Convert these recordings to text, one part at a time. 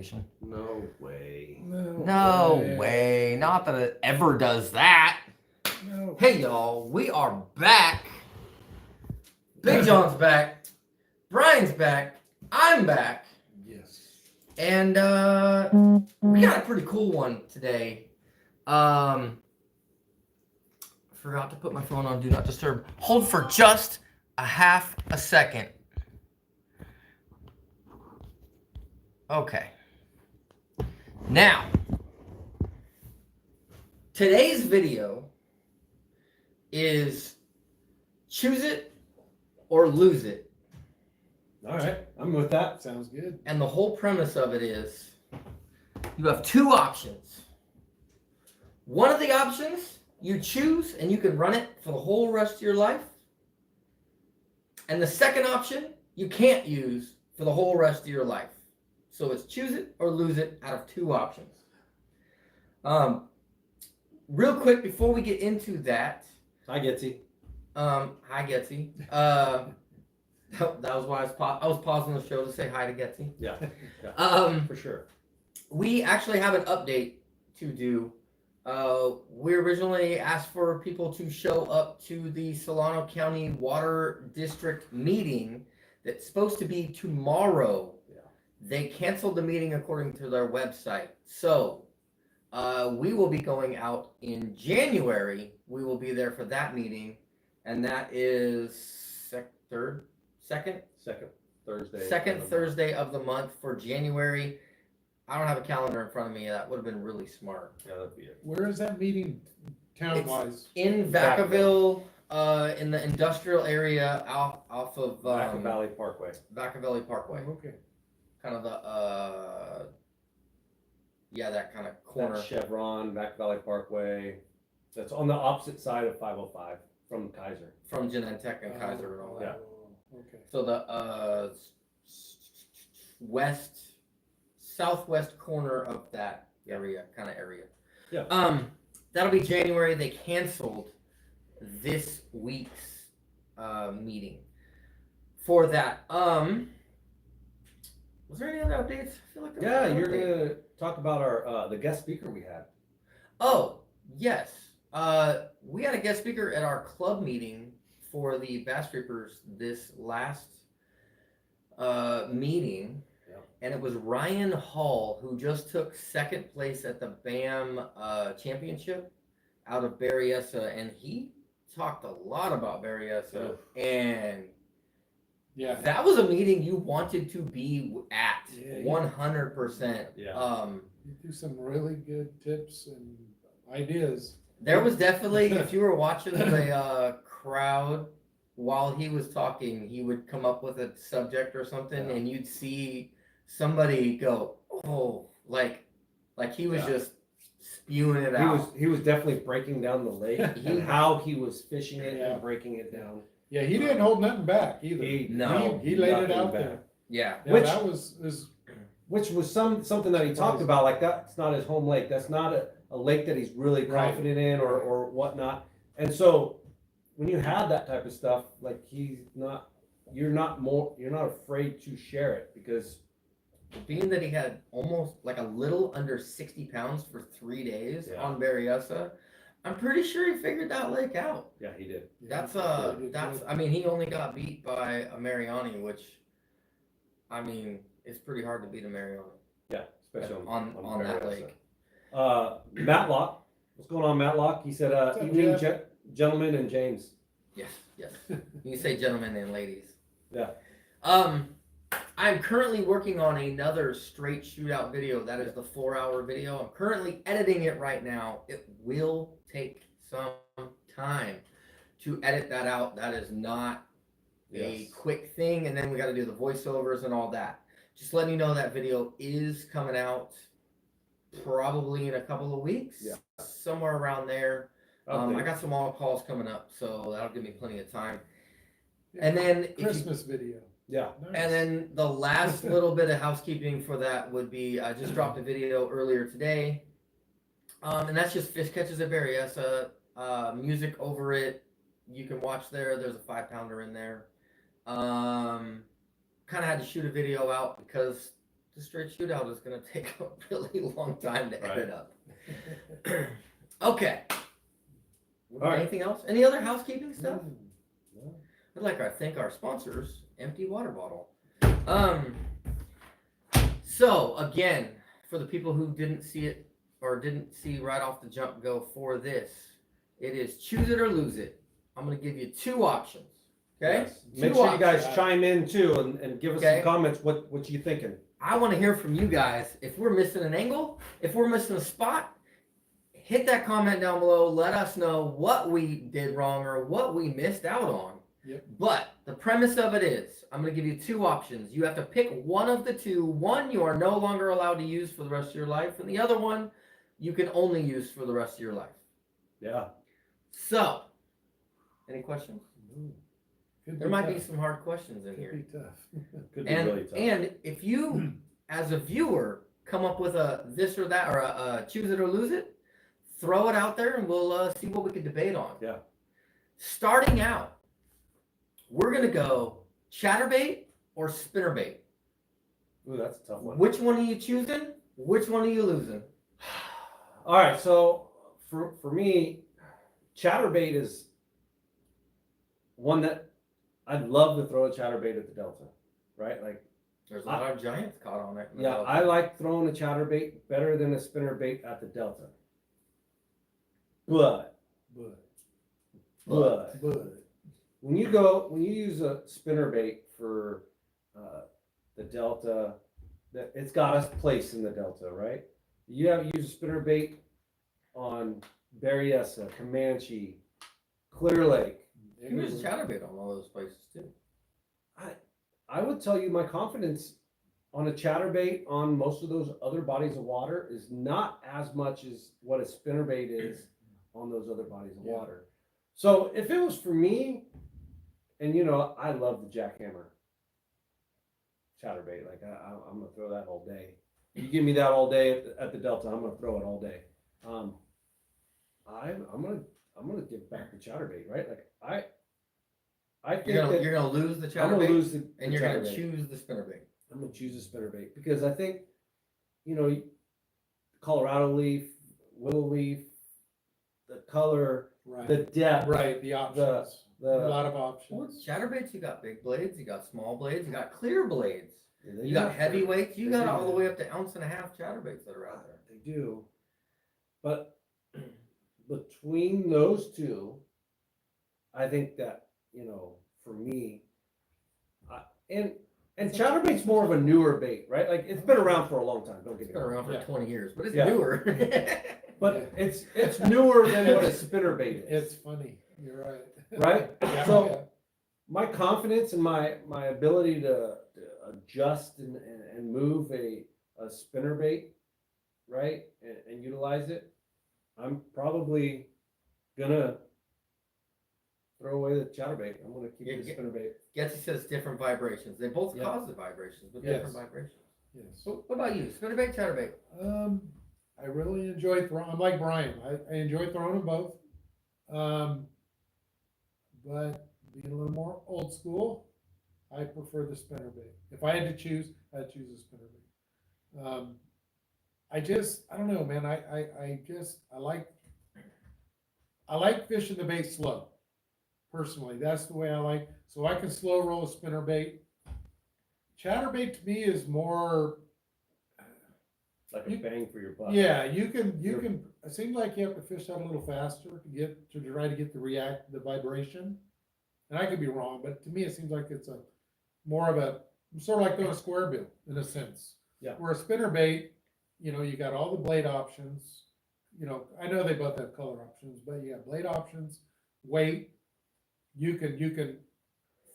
location. No way. No way. Not that it ever does that. No. Hey, y'all. We are back. Big John's back. Brian's back. I'm back. Yes. And we got a pretty cool one today. Forgot to put my phone on Do Not Disturb. Hold for just a half a second. Okay. Now, today's video is choose it or lose it. All right, I'm with that. Sounds good. And the whole premise of it is you have two options. One of the options you choose and you can run it for the whole rest of your life. And the second option you can't use for the whole rest of your life. So it's choose it or lose it out of two options. Real quick before we get into that. Hi, Getsy. Hi, Getsy. That was why I was pausing the show to say hi to Getsy. Yeah, for sure. We actually have an update to do. We originally asked for people to show up to the Solano County Water District meeting that's supposed to be tomorrow. Yeah. They canceled the meeting according to their website. So we will be going out in January. We will be there for that meeting. And that is second Thursday of the month for January. I don't have a calendar in front of me. That would have been really smart. Yeah, that'd be it. Where is that meeting town-wise? In Vacaville, in the industrial area off of Vaca Valley Parkway. Vaca Valley Parkway. Oh, okay. Kind of the that kind of corner. That's Chevron, Vaca Valley Parkway. That's on the opposite side of 505 from Kaiser. From Genentech and Kaiser and all that. Oh, okay. So the southwest corner of that area. Yeah. That'll be January. They canceled this week's meeting for that. Was there any other updates? I feel like there was Yeah, an you're update. gonna talk about our the guest speaker we had. Oh, yes. We had a guest speaker at our club meeting for the Bass Reapers this last meeting. Yeah. And it was Ryan Hall, who just took second place at the BAM championship out of Berryessa. And he talked a lot about Berryessa. And Yeah. that was a meeting you wanted to be at, Yeah, 100%. Yeah. You do some really good tips and ideas. There was definitely, if you were watching the crowd while he was talking, he would come up with a subject or something, and you'd see somebody go, "Oh," like he was just spewing it out. He was definitely breaking down the lake and how he was fishing it and breaking it down. Yeah, he didn't hold nothing back either. He He laid it out there. Yeah. Yeah, Which- that was Which was something that he talked about, like that's not his home lake. That's not a lake that he's really Right. confident in or whatnot. And so when you have that type of stuff, like you're not afraid to share it because Being that he had almost like a little under 60 pounds for 3 days Yeah. on Berryessa, I'm pretty sure he figured that lake out. yeah, he did. That's he did that's good. I mean, he only got beat by a Mariani, which I mean, it's pretty hard to beat a Mariani Yeah, especially on that Berryessa. lake. Matlock, what's going on, Matlock? He said, up, evening, Jeff? gentlemen and James. Yes. You can say gentlemen and ladies. Yeah. I'm currently working on another Strait shootout video. That is the 4-hour video. I'm currently editing it right now. It will take some time to edit that out. That is not a Yes. quick thing. And then we got to do the voiceovers and all that. Just letting you know that video is coming out probably in a couple of weeks. Yeah. Somewhere around there. I Okay. got some all calls coming up, so that'll give me plenty of time. And then if you- Christmas video. Yeah. Nice. And then the last little bit of housekeeping for that would be I just dropped a video earlier today. And that's just fish catches at Berryessa. Music over it. You can watch there. There's a 5-pounder in there. Kind of had to shoot a video out because the straight shootout is going to take a really long time to Right. edit up. Okay. All right. Anything else? Any other housekeeping stuff? No. I'd like to thank our sponsors, Empty Water Bottle. So again, for the people who didn't see it or didn't see right off the jump go for this, it is choose it or lose it. I'm going to give you two options. Okay? Yes. Make sure you guys options. chime in too and give us Okay. some comments. What you thinking? I want to hear from you guys. If we're missing an angle, if we're missing a spot, hit that comment down below. Let us know what we did wrong or what we missed out on. Yep. But the premise of it is, I'm going to give you two options. You have to pick one of the two. One you are no longer allowed to use for the rest of your life, and the other one you can only use for the rest of your life. Yeah. So, any questions? Could There might tough. be some hard questions in Could here. be tough. Could be And really tough. and if you, as a viewer, come up with a this or that or a choose it or lose it, throw it out there and we'll see what we can debate on. Yeah. Starting out, we're gonna go chatterbait or spinnerbait. Ooh, that's a tough one. Which one are you choosing? Which one are you losing? All right, so for me, chatterbait is one that I'd love to throw a chatterbait at the Delta, right? Like, There's a lot of giants caught on it. yeah, I like throwing a chatterbait better than a spinnerbait at the Delta. But But when you use a spinnerbait for the Delta, that it's got a place in the Delta, right? You have used a spinnerbait on Berryessa, Comanche, Clear Lake. You use chatterbait on all those places too. I would tell you my confidence on a chatterbait on most of those other bodies of water is not as much as what a spinnerbait is on those other bodies of Yeah. water. So if it was for me, and I love the jackhammer chatterbait. Like I'm gonna throw that all day. You give me that all day at the Delta, I'm gonna throw it all day. I'm gonna give back the chatterbait, right? Like I think You're gonna lose the I'm gonna chatterbait lose the and you're gonna chatterbait. choose the spinnerbait. I'm gonna choose a spinnerbait because I think, Colorado leaf, willow leaf, the color, right, the depth, right, the options, a the lot of Well, options. chatterbaits, you got big blades, you got small blades, you got clear blades, they you got do. heavyweights, you They got do. all the way up to ounce and a half chatterbaits that are out there. They do, but between those two, I think that for me, and chatterbait's more of a newer bait, right? Like it's been around for a long time. Don't get It's me been wrong. around for Yeah. 20 years, but it's Yeah. newer. But it's newer than what a spinnerbait is. It's funny. You're right. Right? Yeah, So- yeah. My confidence and my ability to adjust and move a spinnerbait, right, and utilize it, I'm probably gonna throw away the chatterbait. I'm gonna keep the spinnerbait. Getty says different vibrations. They both Yeah. cause the vibrations, but Yes. different vibrations. Yes. So what about you? Spinnerbait, chatterbait? I really enjoy throwing. I'm like Brian. I enjoy throwing them both. But being a little more old school, I prefer the spinnerbait. If I had to choose, I'd choose a spinnerbait. I don't know, man. I like fishing the bait slow. Personally, that's the way I like. So I can slow roll a spinnerbait. Chatterbait to me is more. Like a bang for your buck. Yeah, you can. It seems like you have to fish that a little faster to try to get the vibration. And I could be wrong, but to me it seems like it's more of a sort of like doing a square bill in a sense. Yeah. Where a spinnerbait, you got all the blade options. I know they both have color options, but you got blade options, weight. You can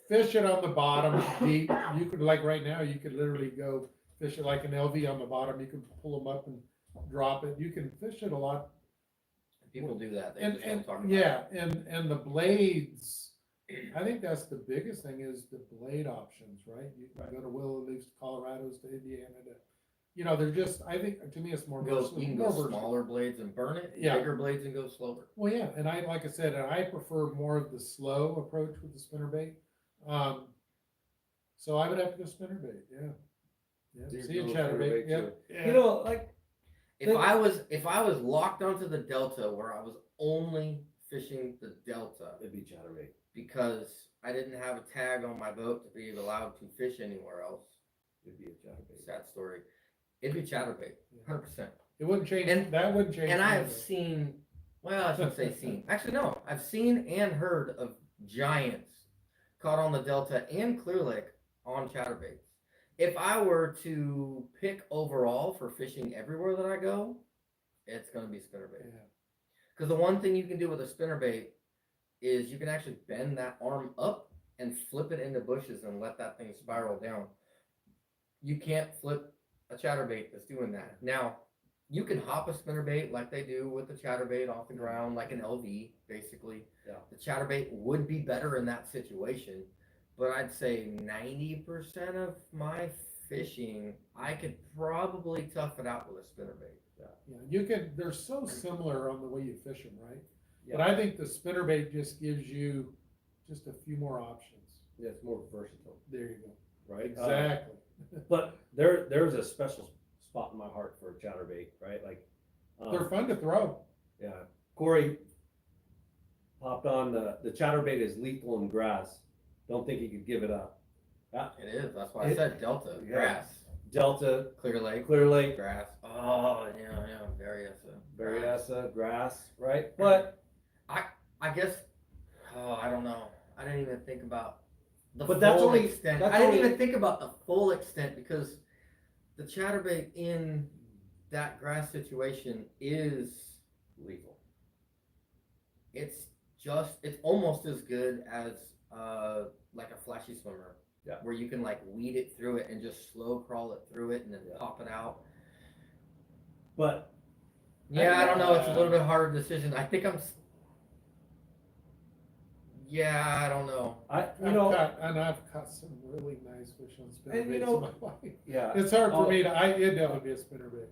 fish it on the bottom deep. You could, like right now, you could literally go fish it like an LV on the bottom. You can pull them up and drop it. You can fish it a lot. People do that. They And just don't talk about yeah, it. and the blades, I think that's the biggest thing is the blade options, right? You can go to Willow Leafs, Colorado's to Indiana they're just, I think to me it's more versatile. You can more go versatile. smaller blades and burn it, Yeah. bigger blades and go slower. Well, yeah, and like I said, I prefer more of the slow approach with the spinnerbait. So I would have to go spinnerbait, yeah. Yeah, You're see a doing chatterbait, spinnerbait yep. too. Yeah. You know, like, If I was locked onto the delta where I was only fishing the delta it'd be chatterbait. because I didn't have a tag on my boat to be allowed to fish anywhere else, It'd be a chatterbait. sad story. It'd be chatterbait, 100%. It wouldn't change, And- that wouldn't change. And I have either. seen, well, I shouldn't say seen. Actually, no, I've seen and heard of giants caught on the delta and Clear Lake on chatterbaits. If I were to pick overall for fishing everywhere that I go, it's going to be spinnerbait. Yeah. Because the one thing you can do with a spinnerbait is you can actually bend that arm up and flip it into bushes and let that thing spiral down. You can't flip a chatterbait that's doing that. Now, you can hop a spinnerbait like they do with the chatterbait off the ground, like an LV, basically. Yeah. The chatterbait would be better in that situation, but I'd say 90% of my fishing, I could probably tough it out with a spinnerbait. Yeah, you can, they're so similar on the way you fish them, right? Yeah. But I think the spinnerbait just gives you just a few more options. Yeah, it's more versatile, There you go. right? Exactly. But there's a special spot in my heart for a chatterbait, right? Like, They're fun to throw. yeah. Corey popped on the chatterbait is lethal in grass. Don't think he could give it up. It is. That's why I said delta, Yeah. grass, Delta, Clear Lake, Clear Lake, grass. Oh, yeah, Berryessa. Berryessa, grass, right? But I guess, I don't know. I didn't even think about the But that's full only- extent. that's I didn't only- even think about the full extent because the chatterbait in that grass situation is lethal. it's almost as good as like a flashy swimmer. Yeah. Where you can like weed it through it and just slow crawl it through it and then Yeah. pop it out. But Yeah, I don't know. It's a little bit harder decision. I think I don't know. I've caught some really nice fish on And you spinnerbaits know- in my life. yeah, It's hard for Oh. me to, it'd definitely be a spinnerbait.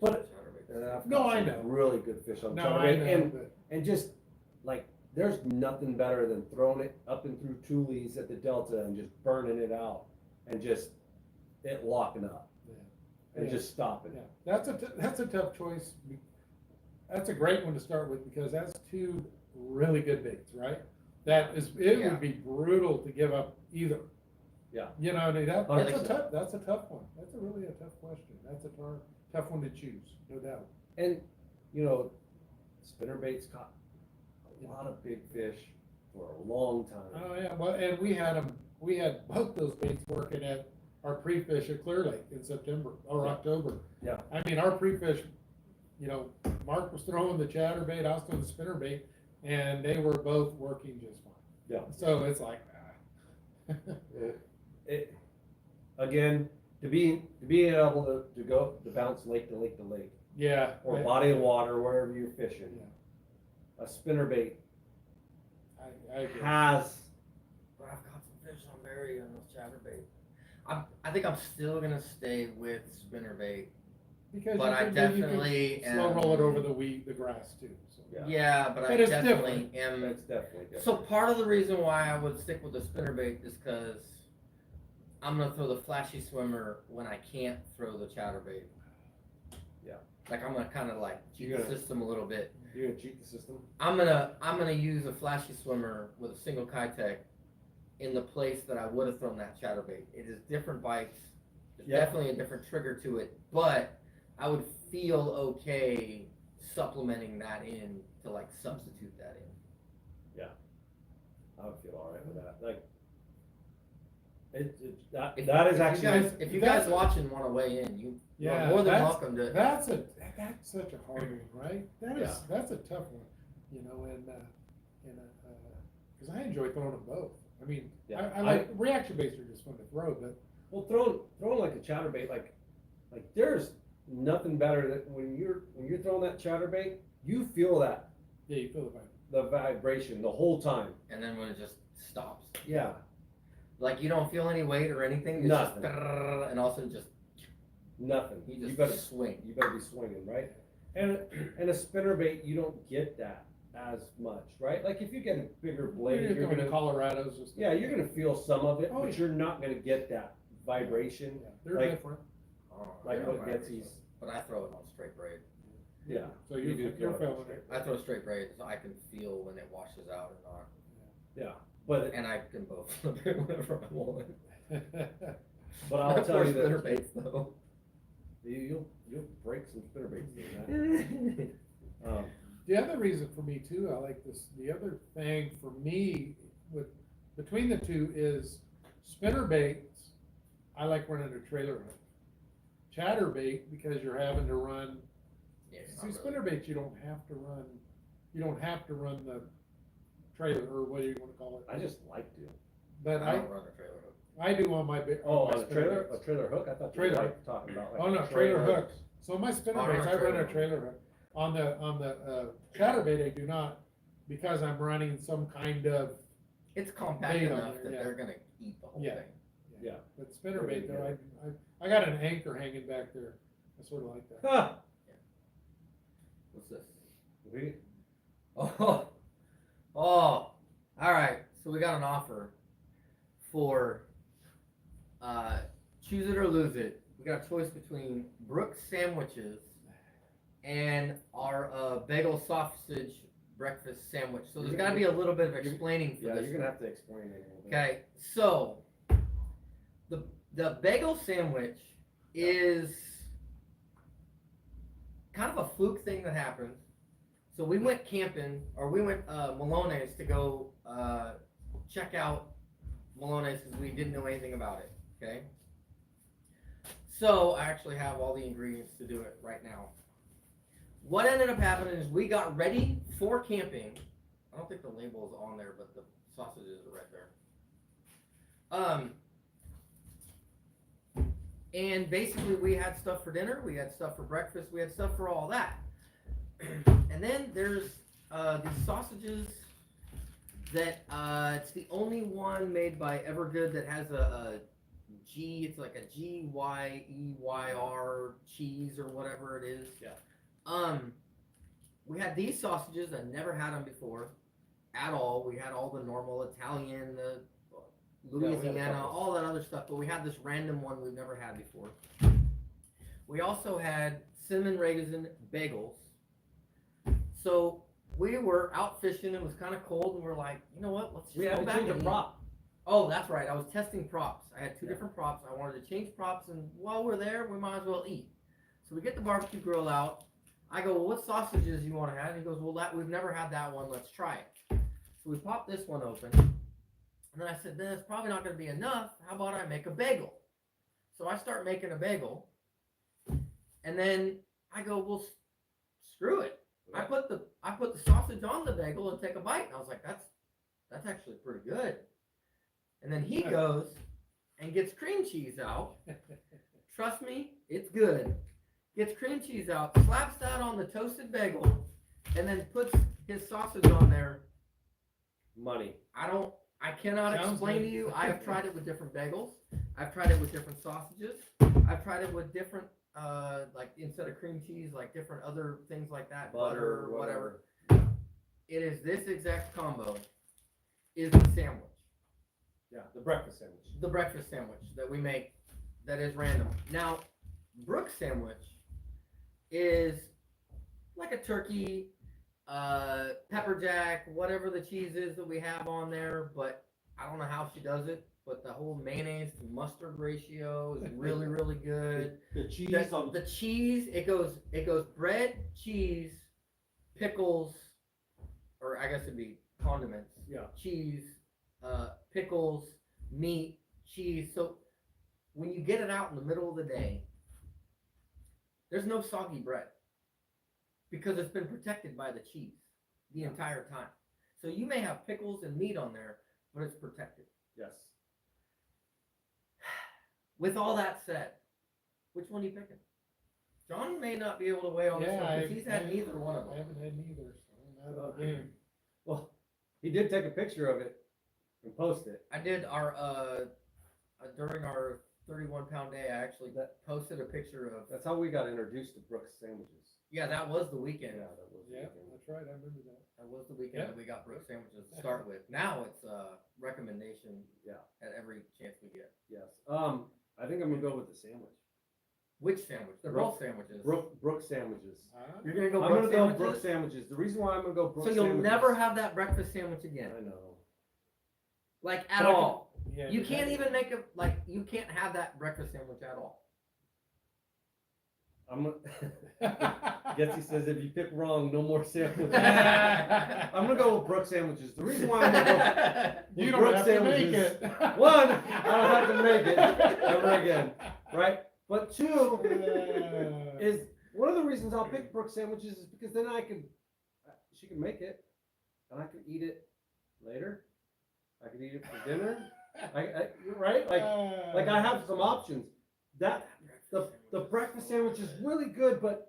But- Chatterbait. I've No, caught I some know. really good fish on No, chatterbait, I know, and but and just like there's nothing better than throwing it up and through Tules at the Delta and just burning it out and just it locking up yeah. and Yeah. just stopping. Yeah, that's a tough choice. That's a great one to start with because that's two really good baits, right? It Yeah. would be brutal to give up either. Yeah. You know, I mean, that's think a so. tough, that's a tough one. That's really a tough question. That's a tough one to choose, no doubt. And you know, spinnerbaits caught a lot of big fish for a long time. Oh, yeah, well, and we had both those baits working at our pre-fish at Clear Lake in September or Yeah. October. Yeah. I mean, our pre-fish, Mark was throwing the chatterbait, I was throwing the spinnerbait, and they were both working just fine. Yeah. So it's like, It again to be able to go to bounce lake to lake to lake yeah. or I- body of water wherever you're fishing. Yeah. A spinnerbait I agree. has But I've got some fish on Berry on this chatterbait. I think I'm still gonna stay with spinnerbait. Because But I you can definitely slow roll it over the grass too, so. Yeah. Yeah, but I But it's definitely am. that's definitely different. So part of the reason why I would stick with the spinnerbait is because I'm gonna throw the flashy swimmer when I can't throw the chatterbait. Yeah. Like I'm gonna kind of like cheat You're the gonna- system a little bit. You're gonna cheat the system. I'm gonna use a flashy swimmer with a single Kitech in the place that I would have thrown that chatterbait. It is different bites. There's Yeah. definitely a different trigger to it, but I would feel okay supplementing that in to like substitute that in. I would feel all right with that. Like that If- that is if actually you guys, if you guys watching want to weigh in, you're Yeah, more than that's- welcome to. That's such a hard one, right? Yeah. That's a tough one, because I enjoy throwing them both. I mean, Yeah, I like, reaction baits are just fun to throw, but well throwing like a chatterbait like there's nothing better than when you're throwing that chatterbait, you feel that yeah, you feel the vibe. the vibration the whole time. And then when it just stops, Yeah. like you don't feel any weight or anything. It's Nothing. Just, and all of a sudden just Nothing. you You just better swing. you better be swinging, right? And a spinnerbait, you don't get that as much, right? Like if you get a bigger blade, You're you're going to gonna Colorado's and stuff. you're gonna feel some of it, Oh, but yeah. you're not gonna get that vibration, Yeah, they're Like- different. like Yeah, what right. Betsy's. But I throw it on straight braid. Yeah. So you're do feeling throw it. I throw straight braid so I can feel when it washes out or not. Yeah, but And I can both flip it whenever I want. but I'll Not tell for you spinner that baits though. you'll break some spinnerbaits doing that. The other reason for me too, I like this, the other thing for me with, between the two is spinner baits, I like running a trailer hook. Chatterbait, because you're having to run, Yeah, it's see, not spinner really- baits, you don't have to run the trailer, or what do you wanna call it? I just like to. But I don't run a trailer hook. I do on my. Oh, my on a spinner trailer, baits. a trailer hook? I thought you Trailer. were like talking about like. Oh, no, a trailer hooks. So my spinner Oh, baits, not I run trailer a hook. trailer hook. On the chatterbait, I do not, because I'm running some kind of, It's compact Bait on enough there, that yeah. they're gonna eat the whole Yeah. thing. Yeah. but spinner bait though, I got an anchor hanging back there. I sort of like that. Huh. What's this? We, Oh, all right. So we got an offer for choose it or lose it. We got a choice between Brooks sandwiches and our bagel sausage breakfast sandwich. So there's got to be a little bit of explaining for yeah, this. you're gonna have to explain it a little bit. Okay, so the bagel sandwich is kind of a fluke thing that happened. So we went camping, or we went Malone's to go check out Malone's because we didn't know anything about it. Okay, so I actually have all the ingredients to do it right now. What ended up happening is we got ready for camping. I don't think the label is on there, but the sausages are right there. And basically we had stuff for dinner, we had stuff for breakfast, we had stuff for all that. And then there's these sausages that it's the only one made by Evergood that has a G, it's like a GYEYR cheese or whatever it is. Yeah. We had these sausages, I never had them before at all. We had all the normal Italian, the Louisiana, all that other stuff, but we had this random one we've never had before. We also had cinnamon raisin bagels. So we were out fishing, it was kind of cold, and we're like, you know what, let's just We had go to back change a and eat. prop. Oh, that's right, I was testing props. I had two Yeah. different props. I wanted to change props, and while we're there, we might as well eat. So we get the barbecue grill out. I go, well, what sausages you want to have? And he goes, well, we've never had that one, let's try it. So we popped this one open. And then I said, then it's probably not going to be enough. How about I make a bagel? So I start making a bagel. And then I go, well, screw it. I put the sausage on the bagel and take a bite. And I was like, that's actually pretty good. And then he goes and gets cream cheese out. Trust me, it's good. Gets cream cheese out, slaps that on the toasted bagel, and then puts his sausage on there. Money. I cannot Sounds explain good. to you. I've tried it with different bagels. I've tried it with different sausages. I've tried it with different, like instead of cream cheese, like different other things like that, butter, whatever. It is this exact combo is the sandwich. Yeah, the breakfast sandwich. The breakfast sandwich that we make that is random. Now, Brooks sandwich is like a turkey, pepper jack, whatever the cheese is that we have on there, but I don't know how she does it, but the whole mayonnaise to mustard ratio is really, really good. The cheese The cheese, it goes bread, cheese, pickles, or I guess it'd be condiments. Yeah. Cheese, pickles, meat, cheese. So when you get it out in the middle of the day, there's no soggy bread because it's been protected by the cheese the entire time. So you may have pickles and meat on there, but it's protected. Yes. With all that said, which one are you picking? John may not be able to weigh on this one because he's had neither one of I them. haven't had neither, so I'm out of the game. Well, he did take a picture of it and post it. I did during our 31-pound day, I actually posted a picture of. That's how we got introduced to Brooks sandwiches. Yeah, that was the weekend. Yeah, that was. the Yeah, weekend. that's right, I remember that. That was the weekend Yeah. that we got Brooks sandwiches to start with. Now it's a recommendation Yeah. at every chance we get. Yes. I think I'm gonna go with the sandwich. Which sandwich? They're both sandwiches. Brook sandwiches. You're gonna go I'm Brook gonna go sandwiches? Brook sandwiches. The reason why I'm gonna go Brook So sandwiches. you'll never have that breakfast sandwich again. I know. Like at But I can- all. Yeah, You but can't that- even make a you can't have that breakfast sandwich at all. I'm gonna. Guessy says if you pick wrong, no more sandwiches. I'm gonna go with Brook sandwiches. The reason why I'm gonna go You with don't Brook have to make sandwiches. it. One, I don't have to make it ever again, right? But two is one of the reasons I'll pick Brook sandwiches is because then she can make it, and I can eat it later. I can eat it for dinner. Right? Like I have some options. That the breakfast sandwich is really good, but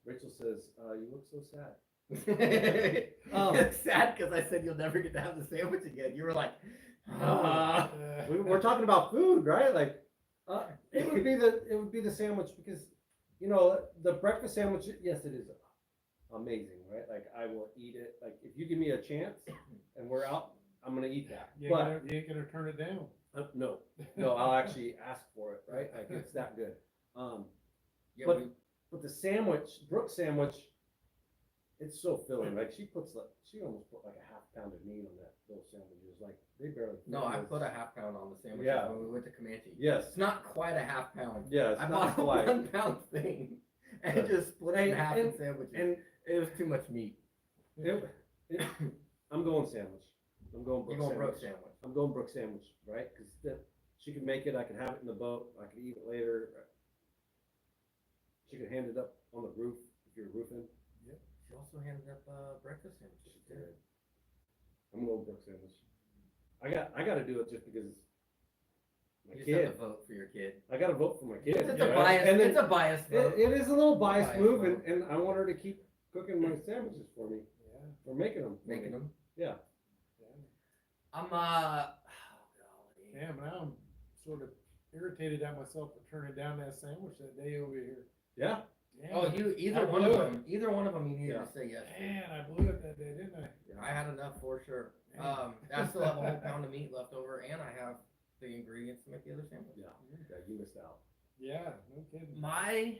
Rachel says, you look so sad. It's sad because I said you'll never get to have the sandwich again. You were like, We're talking about food, right? Like it would be the sandwich because the breakfast sandwich, yes, it is amazing, right? Like I will eat it. Like if you give me a chance and we're out, I'm gonna eat that. You But ain't gonna turn it down. no, I'll actually ask for it, right? Like it's that good. yeah, But the sandwich, Brooke sandwich, it's so filling. Like she almost put like a half pound of meat on those sandwiches. Like they barely. no, I put a half pound on the sandwich Yeah. when we went to Comanche. Yes. It's not quite a half pound. Yeah. It's I not bought a quite. 1 pound thing and just split it in half in sandwiches. And it was too much meat. I'm going sandwich. I'm going You're Brooke going Brooke sandwich. sandwich. I'm going Brooke sandwich, right? Because she can make it. I can have it in the boat. I can eat it later. She can hand it up on the roof if you're roofing. She also handed up breakfast sandwiches. She did. I'm going Brooke sandwich. I got to do it just because my You just kid. have to vote for your kid. I got to vote for my kid. It's right? a bias. And then It's a biased vote. it is a little biased Biased move, vote. and I want her to keep cooking my sandwiches for me Yeah. or making them. Making them. Yeah. I'm Damn, now I'm sort of irritated at myself for turning down that sandwich that day over here. Yeah. Damn, Oh, either I one blew of it. them. Either one of them, you needed Yeah. to say yes. Man, I blew it that day, didn't I? I had enough for sure. Man. I still have a whole pound of meat left over, and I have the ingredients to make the other sandwich. Yeah. Yeah. You missed out. Yeah, no kidding. My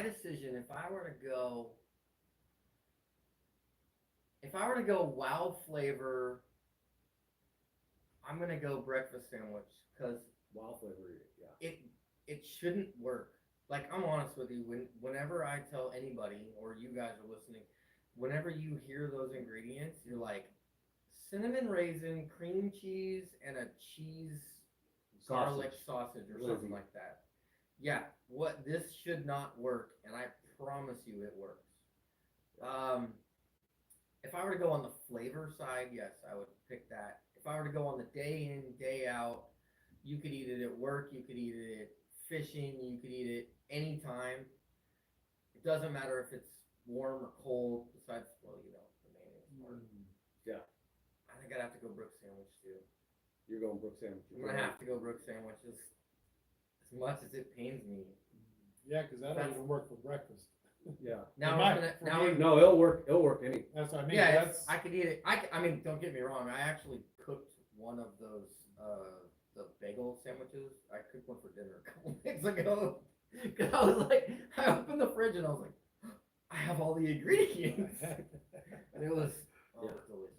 decision, if I were to go wow flavor, I'm gonna go breakfast sandwich because Wild flavor. Yeah. it shouldn't work. Like I'm honest with you, whenever I tell anybody or you guys are listening, whenever you hear those ingredients, you're like cinnamon raisin, cream cheese, and a cheese garlic sausage or something like that. Yeah, this should not work, and I promise you it works. If I were to go on the flavor side, yes, I would pick that. If I were to go on the day in, day out, you could eat it at work, you could eat it fishing, you could eat it anytime. It doesn't matter if it's warm or cold, besides, well, the mayonnaise part. Yeah. I think I'd have to go Brooke sandwich too. You're going Brooke sandwich. I'm gonna have to go Brooke sandwiches. As much as it pains me. Yeah, because that That's- doesn't work for breakfast. Yeah. Now might, we're gonna, for now me, we're, No, it'll work. It'll work any. That's what I mean. yeah, That's I could eat it. I mean, don't get me wrong. I actually cooked one of those the bagel sandwiches. I cooked one for dinner a couple weeks ago. Cause I was like, I opened the fridge and I was like, I have all the ingredients, and it was delicious.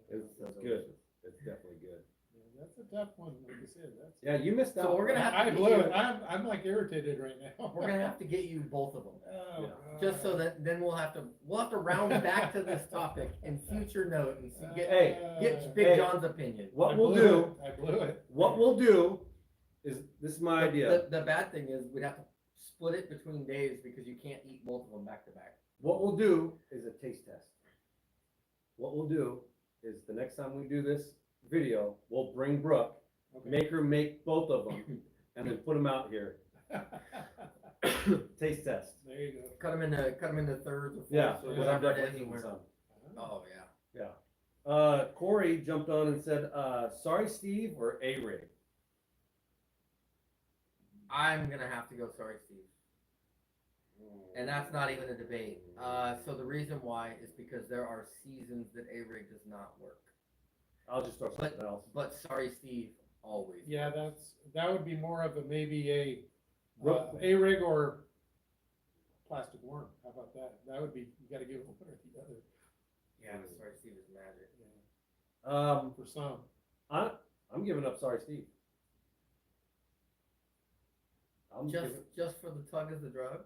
It's good. It's definitely good. Yeah, that's a tough one. Like you said, that's. Yeah, you missed out. So we're gonna have to I get blew you, it. I'm like irritated right now. we're gonna have to get you both of them. Oh, Yeah. God. Just so that then we'll have to round back to this topic in future note and see, get Hey, Big hey. John's opinion. What I we'll blew do. it. I blew it. What we'll do is this is my idea. The bad thing is we'd have to split it between days because you can't eat both of them back to back. What we'll do is a taste test. What we'll do is the next time we do this video, we'll bring Brooke, Okay. make her make both of them, and then put them out here. Taste test. There you go. Cut them into thirds or fourths Yeah, or because I'm whatever it definitely is. eating and some. Oh yeah. Yeah. Corey jumped on and said, sorry, Steve, or A-Rig. I'm gonna have to go. Sorry, Steve. And that's not even a debate. So the reason why is because there are seasons that A-Rig does not work. I'll just throw something else. But sorry, Steve, always. Yeah, that would be more of a, maybe a Rope. A-rig or plastic worm. How about that? That would be, you gotta give one or the other. Yeah, sorry, Steve is magic. For some. I'm giving up. Sorry, Steve. I'm giving, Just for the tug of the drug.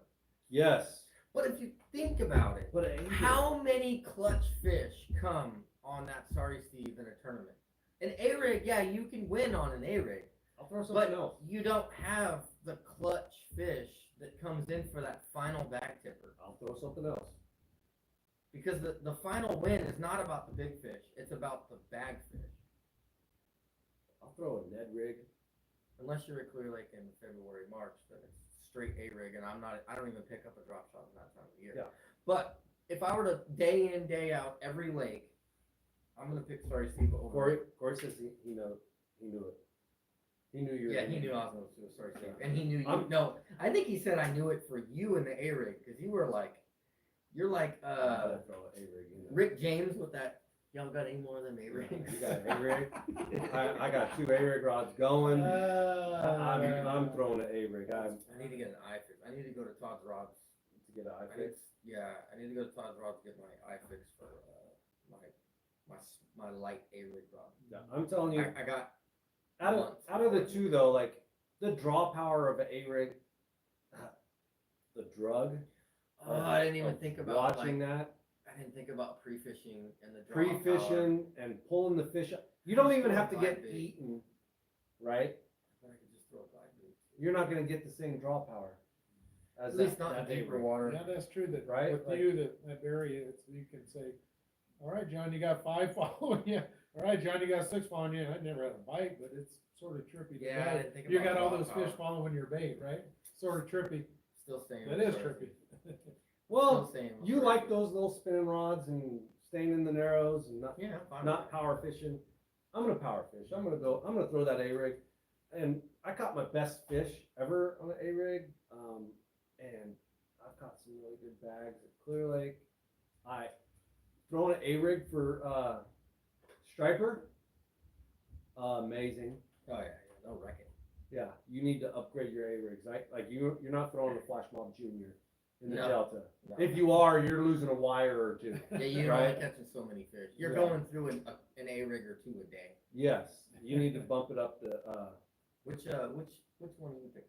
yes, But if you think about it, but how many clutch fish come on that sorry Steve in a tournament? An A-rig, yeah, you can win on an A-rig, I'll throw something but else. you don't have the clutch fish that comes in for that final bag tipper. I'll throw something else. Because the final win is not about the big fish, it's about the bag fish. I'll throw a Ned rig. Unless you're at Clear Lake in February, March, then it's straight A-rig, and I don't even pick up a drop shot in that time of year. Yeah. But if I were to day in, day out, every lake, I'm gonna pick sorry Steve over. Corey says he knew it. He knew you were. Yeah, he knew I was gonna do a sorry Steve, and he knew you. No, I think he said I knew it for you in the A-rig, because you're like I'll throw an A-rig. You know. Rick James with that. Y'all got any more than A-rigs? You got an A-rig? I got 2 A-rig rods going. I'm throwing an A-rig. I need to get an eye fix. I need to go to Todd's Rods to get an eye I need, fix. yeah, I need to go to Todd's Rods to get my eye fix for my light A-rig rod. Yeah, I'm telling you, I got out of the 2 though, like the draw power of an A-rig, the drug. I didn't even think about watching that. I didn't think about pre-fishing and the draw Pre-fishing and pulling the fish up. You don't even have to get eaten, right? I could just throw a glide bait. You're not going to get the same draw power as At least that not in deeper A-rig. water. Yeah, that's true, that, Right? with Like- you, that area, you can say, all right, John, you got 5 following you. All right, John, you got 6 following you. I never had a bite, but it's sort of trippy. to Yeah, I know. didn't think You about got all draw those power. fish following your bait, right? Sort of trippy. Still staying. That with is sorry trippy. Steve. Well, Still staying with you sorry like Steve. those little spinning rods and staying in the narrows and not Yeah, I'm fine not with power fishing. I'm gonna power fish. I'm gonna throw that A-rig, and I caught my best fish ever on the A-rig. And I've caught some really good bags at Clear Lake. I throwing an A-rig for striper. Amazing. it. Oh yeah, they'll wreck it. Yeah, you need to upgrade your A-rigs. Like you're not throwing a Flash Mob Junior in the No. Delta. No. If you are, you're losing a wire or 2. Yeah, you're right? only catching so many fish. You're Yeah. going through an A-rig or 2 a day. Yes, you need to bump it up to. Which one do you pick?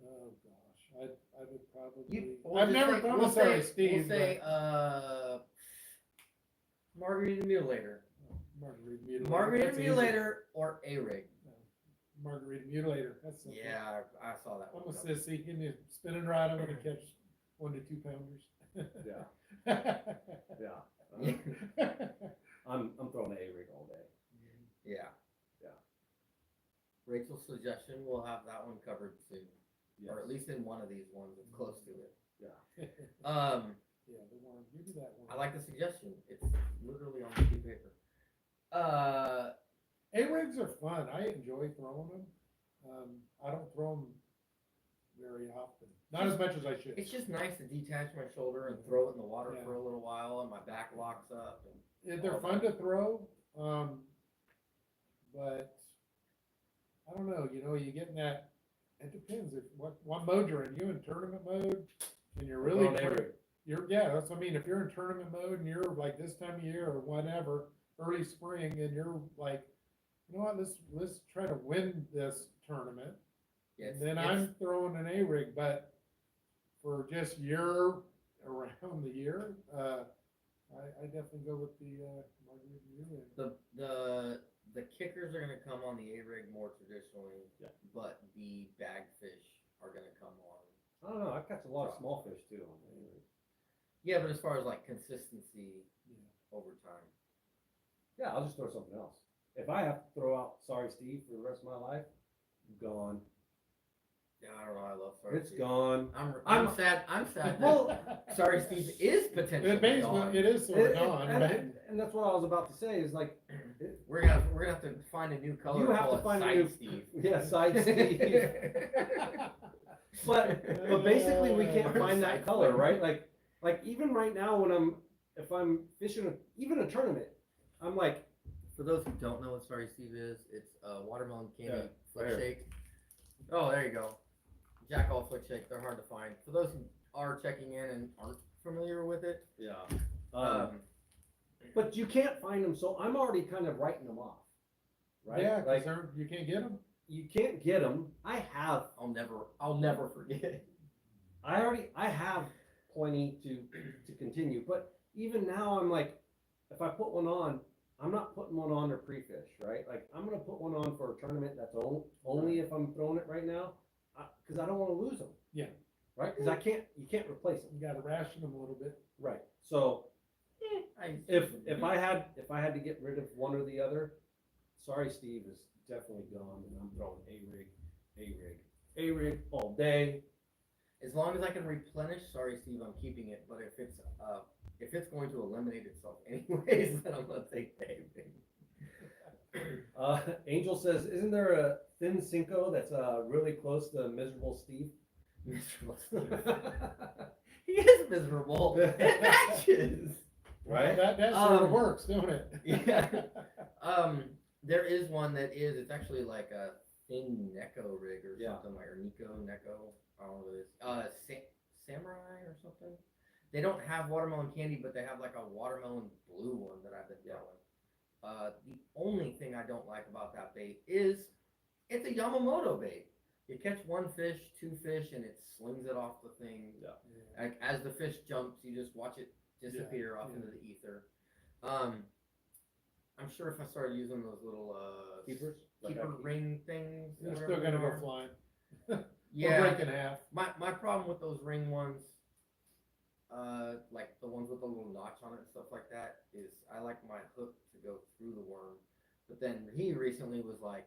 Oh, gosh, I would probably, We'll I've just never say- thrown we'll a sorry say- Steve, We'll say Margarita Mutilator. Margarita Mutilator. Margarita That's easy. Mutilator or A-rig. Margarita Mutilator, that's simple. Yeah, I saw that I'm one. a sissy, give me a spinning rod, I'm gonna catch 1 to 2 pounders. Yeah, yeah. I'm throwing an A-rig all day. Yeah. Yeah. Rachel's suggestion, we'll have that one covered soon, Yes. or at least in one of these ones that's close to it. Yeah. Yeah, the worm, give me that one. I like the suggestion. It's literally on the piece of paper. A-rigs are fun, I enjoy throwing them. I don't throw them very often, not as much as I should. It's just nice to detach my shoulder and throw it in the water Yeah. for a little while, and my back locks up. And Yeah, they're fun to throw, but I don't know, you get in that, it depends if, what mode you're in. You in tournament mode, and you're really, Throwing A-rig. yeah, that's what I mean, if you're in tournament mode and you're like this time of year or whatever, early spring, and you're like, you know what, let's try to win this tournament. yeah, And then I'm throwing an A-rig, but for just around the year, I definitely go with the Margarita Mutilator. the kickers are gonna come on the A-rig more traditionally, Yeah. but the bag fish are gonna come on. I don't know. I catch a lot of small fish too on the A-rig. Yeah, but as far as like consistency Yeah. over time. Yeah, I'll just throw something else. If I have to throw out Sorry Steve for the rest of my life, gone. Yeah, I don't know. I love sorry. It's Steve. gone. I'm sad. I'm sad. Well, that Sorry, Steve is potentially It basically, gone. it is sort of gone, right? And that's what I was about to say is like, We're gonna have to find a new color. You have call to it find a Side new- Steve. yeah, Side Steve. But basically we can't find that color, right? Like even right now when if I'm fishing even a tournament, I'm like For those who don't know what Sorry Steve is, it's a watermelon candy Yeah, flick there. shake. Oh, there you go. Jackal flick shake. They're hard to find. For those who are checking in and aren't familiar with it, Yeah. um, But you can't find them, so I'm already kind of writing them off. Right? Yeah, Like, cause you can't get them. you can't get them. I have, I'll never forget. I have plenty to continue, but even now I'm like, if I put one on, I'm not putting one on to pre-fish, right? Like, I'm gonna put one on for a tournament that's only if I'm throwing it right now, cause I don't wanna lose them. Yeah. Right? Cause you can't replace them. You gotta ration them a little bit. Right. So, I, if I had to get rid of one or the other, Sorry Steve is definitely gone, and I'm throwing A rig all day. as long as I can replenish, Sorry Steve, I'm keeping it. But if it's going to eliminate itself anyways, then I'm gonna take the thing. Angel says, isn't there a thin Cinco that's really close to Miserable Steve? Miserable Steve. He is miserable. It matches. Right? That sort of works, don't it? Yeah. There is one that is. It's actually like a thin Neko rig or Yeah. something like, or Neko. I don't know what it is. Samurai or something. They don't have watermelon candy, but they have like a watermelon blue one that I've been throwing. The only thing I don't like about that bait is it's a Yamamoto bait. You catch one fish, two fish, and it slings it off the thing. Yeah. Like as the fish jumps, you just watch it disappear off into the ether. I'm sure if I started using those little Keepers? keeper ring things, They're whatever still gonna they go are. flying. Yeah, Or break in half. my problem with those ring ones, like the ones with the little notch on it and stuff like that, is I like my hook to go through the worm. But then he recently was like,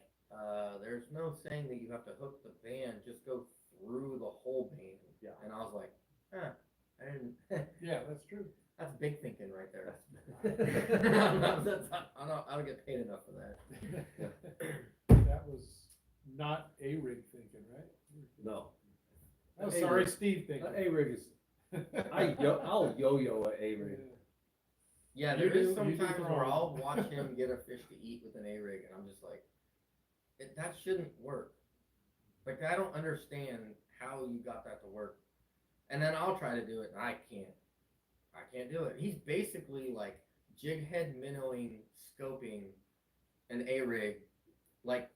there's no saying that you have to hook the band, just go through the whole band. Yeah. And I was like, I didn't. Yeah, that's true. That's big thinking right there. I don't get paid enough for that. That was not A-rig thinking, right? No. That was A-rig. Sorry Steve thinking. A-rig is, I'll yo-yo a A-rig. Yeah, You there is do sometimes where wrong. I'll watch him get a fish to eat with an A-rig, and I'm just like, that shouldn't work. Like, I don't understand how you got that to work. And then I'll try to do it, and I can't do it. He's basically like jig head minnowing, scoping an A-rig, like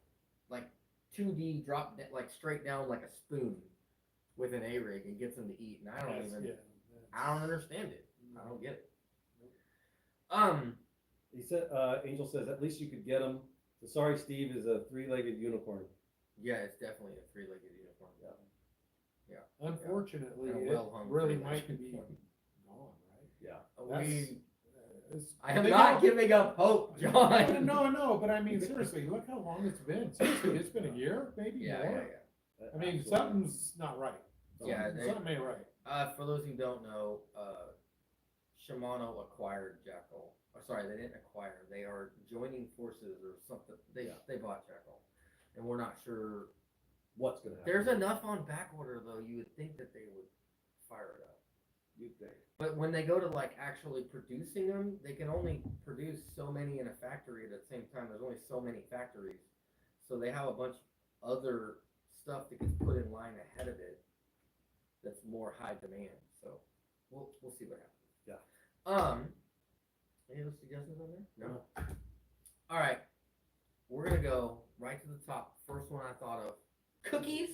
2D drop, like straight down like a spoon with an A-rig and gets him to eat. And I don't understand it. I don't get it. He said, Angel says, at least you could get him. The Sorry Steve is a three-legged unicorn. Yeah, it's definitely a three-legged unicorn. Unfortunately, And a it well-hung really three-legged might be unicorn. gone, right? Yeah. I am not giving up hope, John. No, but I mean, seriously, look how long it's been. Seriously, it's been a year, maybe Yeah. more. I mean, Absolutely. something's not right. Yeah, Something ain't right. For those who don't know, Shimano acquired Jackal. Sorry, they didn't acquire. They are joining forces or something. They bought Jackal, and we're not sure What's gonna happen? There's enough on back order though. You would think that they would fire it up. You'd think. But when they go to like actually producing them, they can only produce so many in a factory at the same time. There's only so many factories, so they have a bunch of other stuff that gets put in line ahead of it. That's more high demand. So we'll see what happens. Yeah. Any other suggestions on there? No. All right. We're gonna go right to the top. First one I thought of. Cookies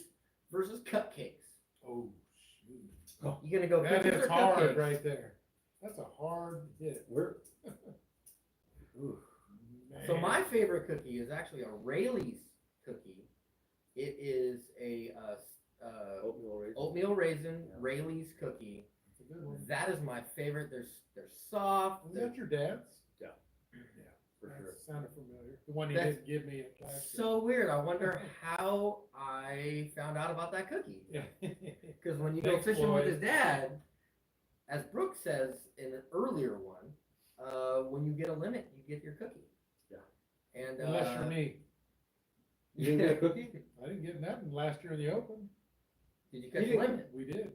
versus cupcakes. Oh, shoot. You gonna go That cookies is or hard cupcakes? right there. That's a hard hit. Ooh. So my favorite cookie is actually a Rayleigh's cookie. It is a oatmeal raisin Yeah. Rayleigh's cookie. That's a good one. That is my favorite. They're soft. Was that your dad's? Yeah. Yeah. For That sure. sounded familiar. The one he That's didn't give me at class. So weird. I wonder how I found out about that cookie. Yeah. Because when you go Thanks, fishing with Floyd. his dad, as Brooke says in an earlier one, when you get a limit, you get your cookie. Yeah. And Unless you're me. You didn't get a cookie? I didn't get nothing last year in the Open. Did you catch You a didn't- limit? We did.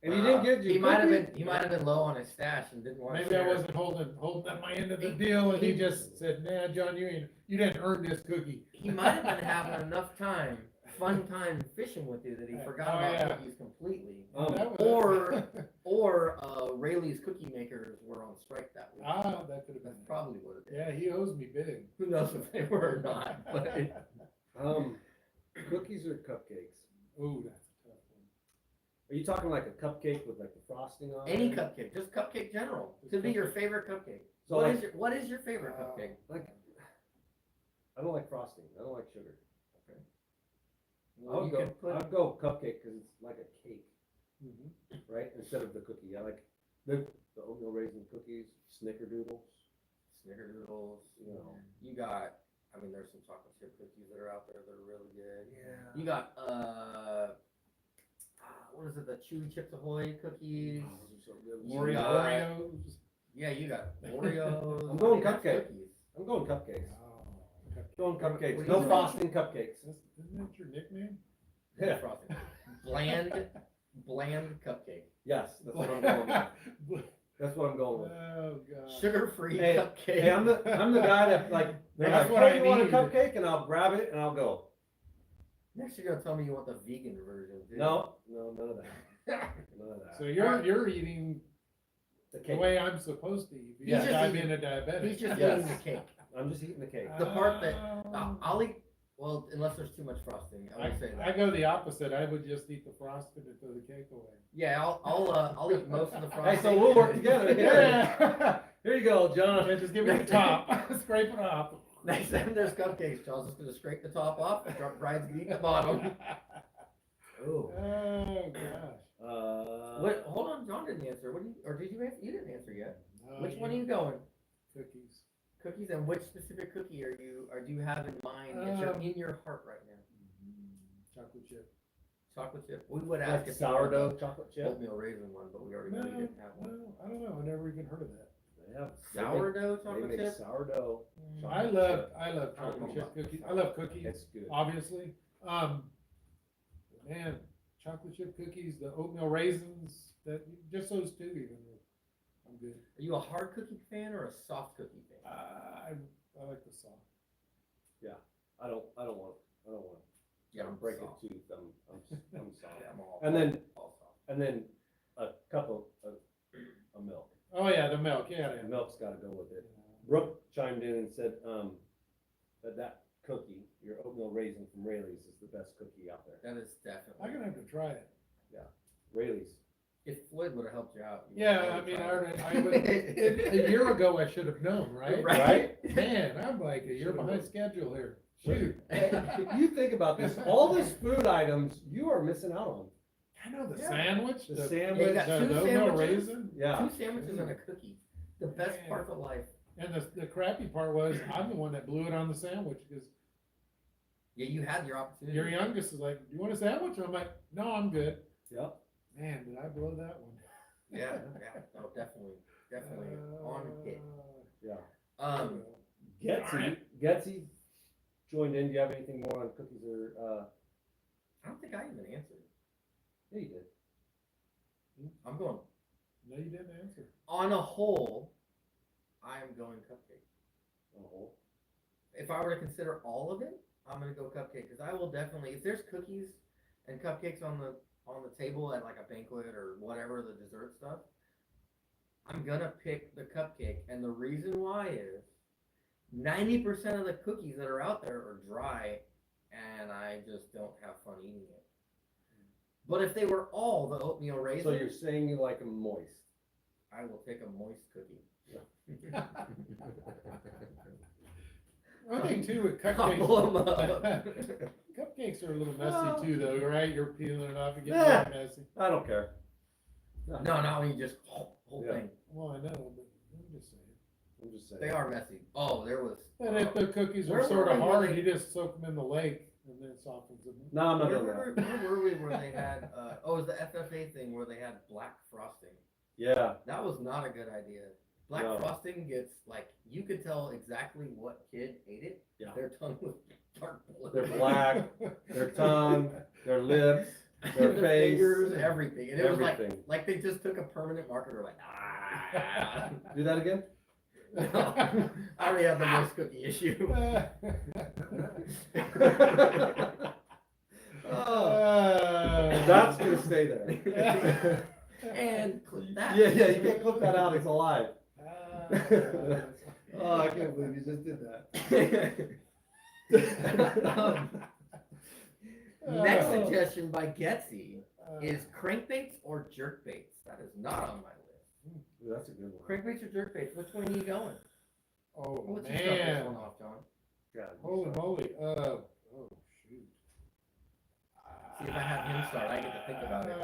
And he didn't get you. He might have been low on his stash and didn't want to Maybe I share. wasn't holding up my end of the deal, and he just said, "Nah, John, you didn't earn this cookie." He might have been having enough fun time fishing with you that he forgot Oh, about yeah. cookies completely. That or- Or Rayleigh's cookie makers were on strike that week. that could have been. That's probably what it is. Yeah, he owes me big. Who knows if they were or not? But Cookies or cupcakes? Oh, that's a tough one. Are you talking like a cupcake with like the frosting on any it? cupcake, just cupcake general, could be your favorite cupcake. So What is your favorite cupcake? like, I don't like frosting. I don't like sugar. Well, I'll you go. can put- I'll go cupcake because it's like a cake, Mhm. right? Instead of the cookie. I like the oatmeal raisin cookies, snickerdoodles. Snickerdoodles. You know. You got. I mean, there's some chocolate chip cookies that are out there that are really good. Yeah. You got what is it? The Chewy Chips Ahoy cookies. Oh, those are so good. You Oreo- got- Oreos. Yeah, you got Oreos. I'm going that's cupcake. cookies. I'm going cupcakes. Oh, Going What cupcakes. do No you frosting cupcakes. Isn't that your nickname? Yeah. Frosting. Bland cupcake. Yes, that's what I'm going with. That's what I'm going with. Oh god. Sugar-free Hey, cupcake. Hey, I'm the guy that like they're That's like, what hey, I you want a need. cupcake, and I'll grab it and I'll go. Next, you're gonna tell me you want the vegan version, dude. No, none of that. None of that. So you're eating The the cake. way I'm supposed to eat. He's Because just I'm eating- being a diabetic. He's just Yes. eating the cake. I'm just eating the cake. The part that Oh. I'll eat. Well, unless there's too much frosting, I would say I that. go the opposite. I would just eat the frosting and throw the cake away. Yeah, I'll eat most of the frosting. Hey, so we'll work together. Yeah. Here you go, John. Yeah, just give me the top. Scrape it off. Next time there's cupcakes, Charles is gonna scrape the top off. Brian's gonna eat the bottom. Ooh. Oh gosh. What? Hold on, John didn't answer. What do you? Or did you answer? You didn't answer yet. No, Which one are you going? Cookies. Cookies, and which specific cookie are you? Or do you have in mind? It's in your heart right now. Chocolate chip. Chocolate chip. We would ask like if you sourdough wanted chocolate the chip. oatmeal raisin one, but we already No, know you didn't have one. no, I don't know. I never even heard of that. They have Sourdough They chocolate make chip. sourdough. I love chocolate chip cookies. I love cookies, It's good. obviously. Man, chocolate chip cookies, the oatmeal raisins, just those two even. I'm good. Are you a hard cookie fan or a soft cookie fan? I like the soft. I don't want. Yeah, I'm I'm breaking soft. tooth. I'm soft. Yeah, I'm all. And then all soft. and then a cup of milk. Oh yeah, the milk. Yeah, The milk's got to go with it. Brooke chimed in and said that cookie, your oatmeal raisin from Rayleigh's, is the best cookie out there. That is definitely. I'm gonna have to try it. Rayleigh's. If Floyd would have helped you out. you Yeah, would I have mean, tried I would, a year ago I should have known, right? Right? Man, I'm like a year behind schedule here. Shoot. If you think about this, all these food items you are missing out on. I know the Yeah. sandwich, The the sandwich, got two oatmeal sandwiches. raisin. yeah. Two sandwiches and a cookie. The best Man. part of life. And the crappy part was I'm the one that blew it on the sandwich because Yeah, you had your opportunity. your youngest is like, "Do you want a sandwich?" And I'm like, "No, I'm good." Yep. Man, did I blow that one? Yeah, no, definitely on hit. Yeah. Alright. Getsy joined in. Do you have anything more on cookies or? I don't think I even answered. Yeah, you did. I'm going No, you didn't answer. on a whole. I am going cupcake. On the whole. If I were to consider all of it, I'm gonna go cupcake because I will definitely. If there's cookies and cupcakes on the table at like a banquet or whatever, the dessert stuff, I'm gonna pick the cupcake. And the reason why is 90% of the cookies that are out there are dry and I just don't have fun eating it. But if they were all the oatmeal raisins, So you're saying you like them moist? I will take a moist cookie. One thing too with Gobble 'em cupcakes, up. cupcakes are a little messy too, though, right? You're peeling it off and getting Yeah. really messy. I don't care. No, not when you just whole Yeah. thing. Well, I know, but I'm just saying. I'm just saying. They are messy. Oh, there was. But if the cookies Where are sort were of we when hard, they- you just soak them in the lake and then it softens them. No, I'm not Where doing that. were we where they had? It was the FFA thing where they had black frosting. Yeah. That was not a good idea. Black No. frosting gets like you could tell exactly what kid ate it. Yeah. Their tongue was dark blue. They're black. Their tongue, their lips. Their the face, fingers, everything. And it was everything. like they just took a permanent marker. They're like, ah. Do that again? No, I already have the moist cookie issue. Oh, that's gonna stay there. And clip that. Yeah, you can't clip that out. It's alive. Oh, I can't believe you just did that. Next suggestion by Getsy is crankbaits or jerkbaits. That is not on my list. Ooh, that's a good one. Crankbaits or jerkbaits? Which way are you going? Oh, Let's just start this man. one off, John. Yeah, Holy moly. Oh, shoot. See if I have him start. I get to think about it.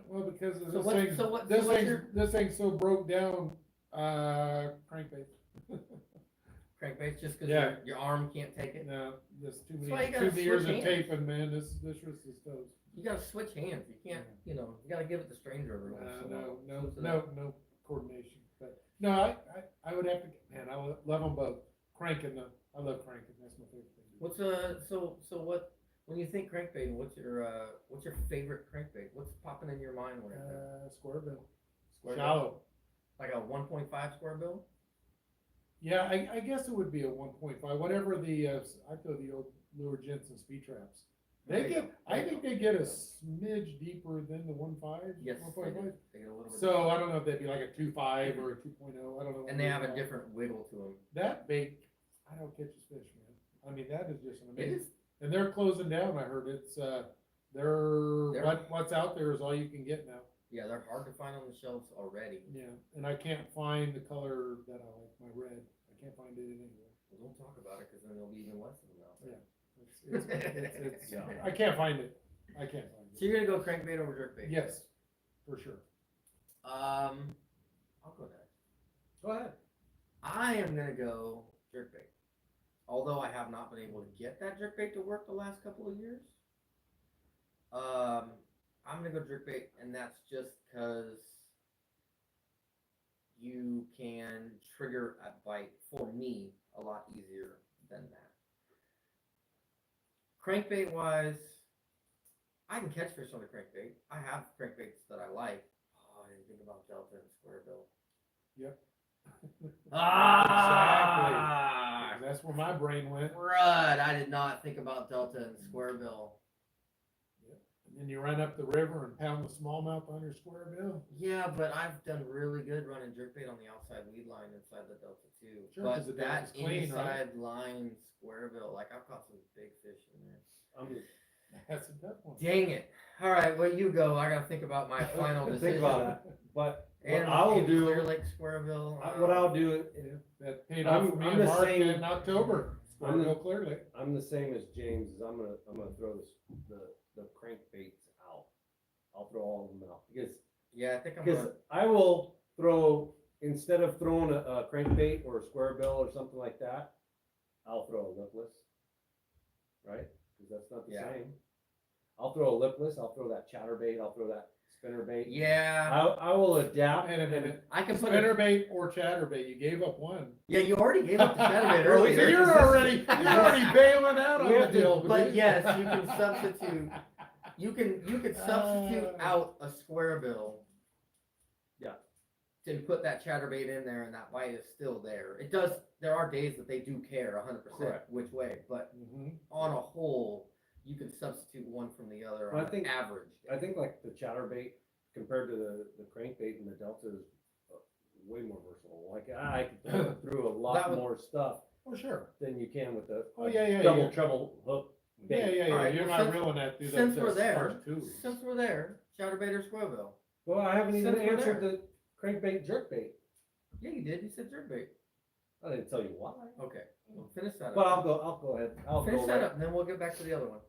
Well, because of So this what- thing, so what- this so what's thing, your- this thing's so broke down, crankbait. Crankbaits just because Yeah. your arm can't take it. No, just too That's why you many, gotta too many years switch of hands. taping, man, this wrist is toast. You gotta switch hands. You can't, you gotta give it the stranger every once in a while. No coordination, but, no, I would have to, man, I love them both, cranking them, I love cranking, that's my favorite thing. What's so what when you think crankbait? What's your favorite crankbait? What's popping in your mind when you think? Square bill, Square shallow. Like a 1.5 square bill? Yeah, I guess it would be a 1.5, whatever the, I throw the old lure Jensen speed traps. They get, I think they get a smidge deeper than the 1.5. Yes, they 1.5. do. They get a little bit. So I don't know if they'd be like a 2.5 or a 2.0, I don't know. And they have a different wiggle to them. That bait, I don't catch his fish, man. I mean, that is just an It amazing. is. And they're closing down, I heard it's, what's out there is all you can get now. Yeah, they're hard to find on the shelves already. Yeah, and I can't find the color that I like, my red, I can't find it anywhere. Well, don't talk about it because then there'll be even less of them out there. It's, Yeah. I can't find it, I can't find So it. you're gonna go crankbait over jerkbait? Yes, for sure. I'll go next. Go ahead. I am gonna go jerkbait. Although I have not been able to get that jerkbait to work the last couple of years. I'm gonna go jerkbait, and that's just because you can trigger a bite for me a lot easier than that. Crankbait wise, I can catch fish on the crankbait. I have crankbaits that I like. Oh, I didn't think about Delta and Square Bill. Yep. Ah, Exactly. That's where my brain went. crud! I did not think about Delta and Square Bill. And then you run up the river and pound the smallmouth on your square bill. Yeah, but I've done really good running jerkbait on the outside weed line inside the Delta too. Sure, 'cause the but that Delta's clean, right? inside line Square Bill, like I've caught some big fish in there. That's a tough one. Dang it! All right, well you go. I gotta think about my final decision. Think about it. But And what I will do, Clear Lake Square Bill. what I'll do, Yeah, that paid off for me I'm in the March same- and October. Square I'm the- bill clearly. I'm the same as James. Is I'm gonna throw the crankbaits out. I'll throw all of them out Yeah, I think I'm because gonna. I will throw, instead of throwing a crankbait or a square bill or something like that, I'll throw a lipless, right? Because that's not the Yeah. same. I'll throw a lipless. I'll throw that chatterbait. I'll throw that spinnerbait. Yeah, I will adapt. Wait a minute. I can put Spinnerbait or chatterbait, you gave up one. Yeah, you already gave up the chatterbait So earlier. you're already bailing out on We the have to- deal. But yes, you can substitute. You could substitute Uh. out a square bill. Yeah. To put that chatterbait in there, and that bite is still there. It does. There are days that they do care 100% Correct. which way, but Mhm. on a whole, you can substitute one from the other Well, on I think- an average. I think like the chatterbait compared to the crankbait and the Delta is way more versatile. Like I can throw it through a That lot was- more stuff Oh, sure. than you can with the Oh, yeah, double yeah. treble hook bait. Yeah, yeah, All yeah. right, You're well, not since- reeling that through Since that we're there, first two. since we're there, chatterbait or square bill. Well, I haven't even Since we're answered there. the crankbait jerkbait. Yeah, you did. You said jerkbait. I didn't tell you why. Okay, well, finish that up. But I'll go ahead. I'll finish go that right. up, and then we'll get back to the other one.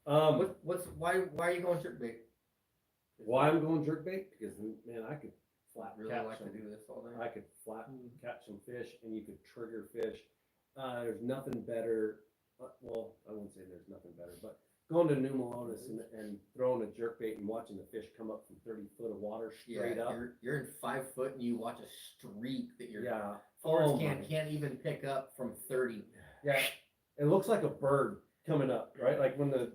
Why are you going jerkbait? Why I'm going jerkbait? Because man, I could flat Really catch like to some. do this all day. I could flat catch some fish, and you could trigger fish. There's nothing better. Well, I wouldn't say there's nothing better, but going to New Melones and throwing a jerkbait and watching the fish come up from 30 foot of water straight Yeah, up. you're in 5 foot and you watch a streak that your Yeah. forest Oh can't my. even pick up from 30. Yeah. It looks like a bird coming up, right? Like when the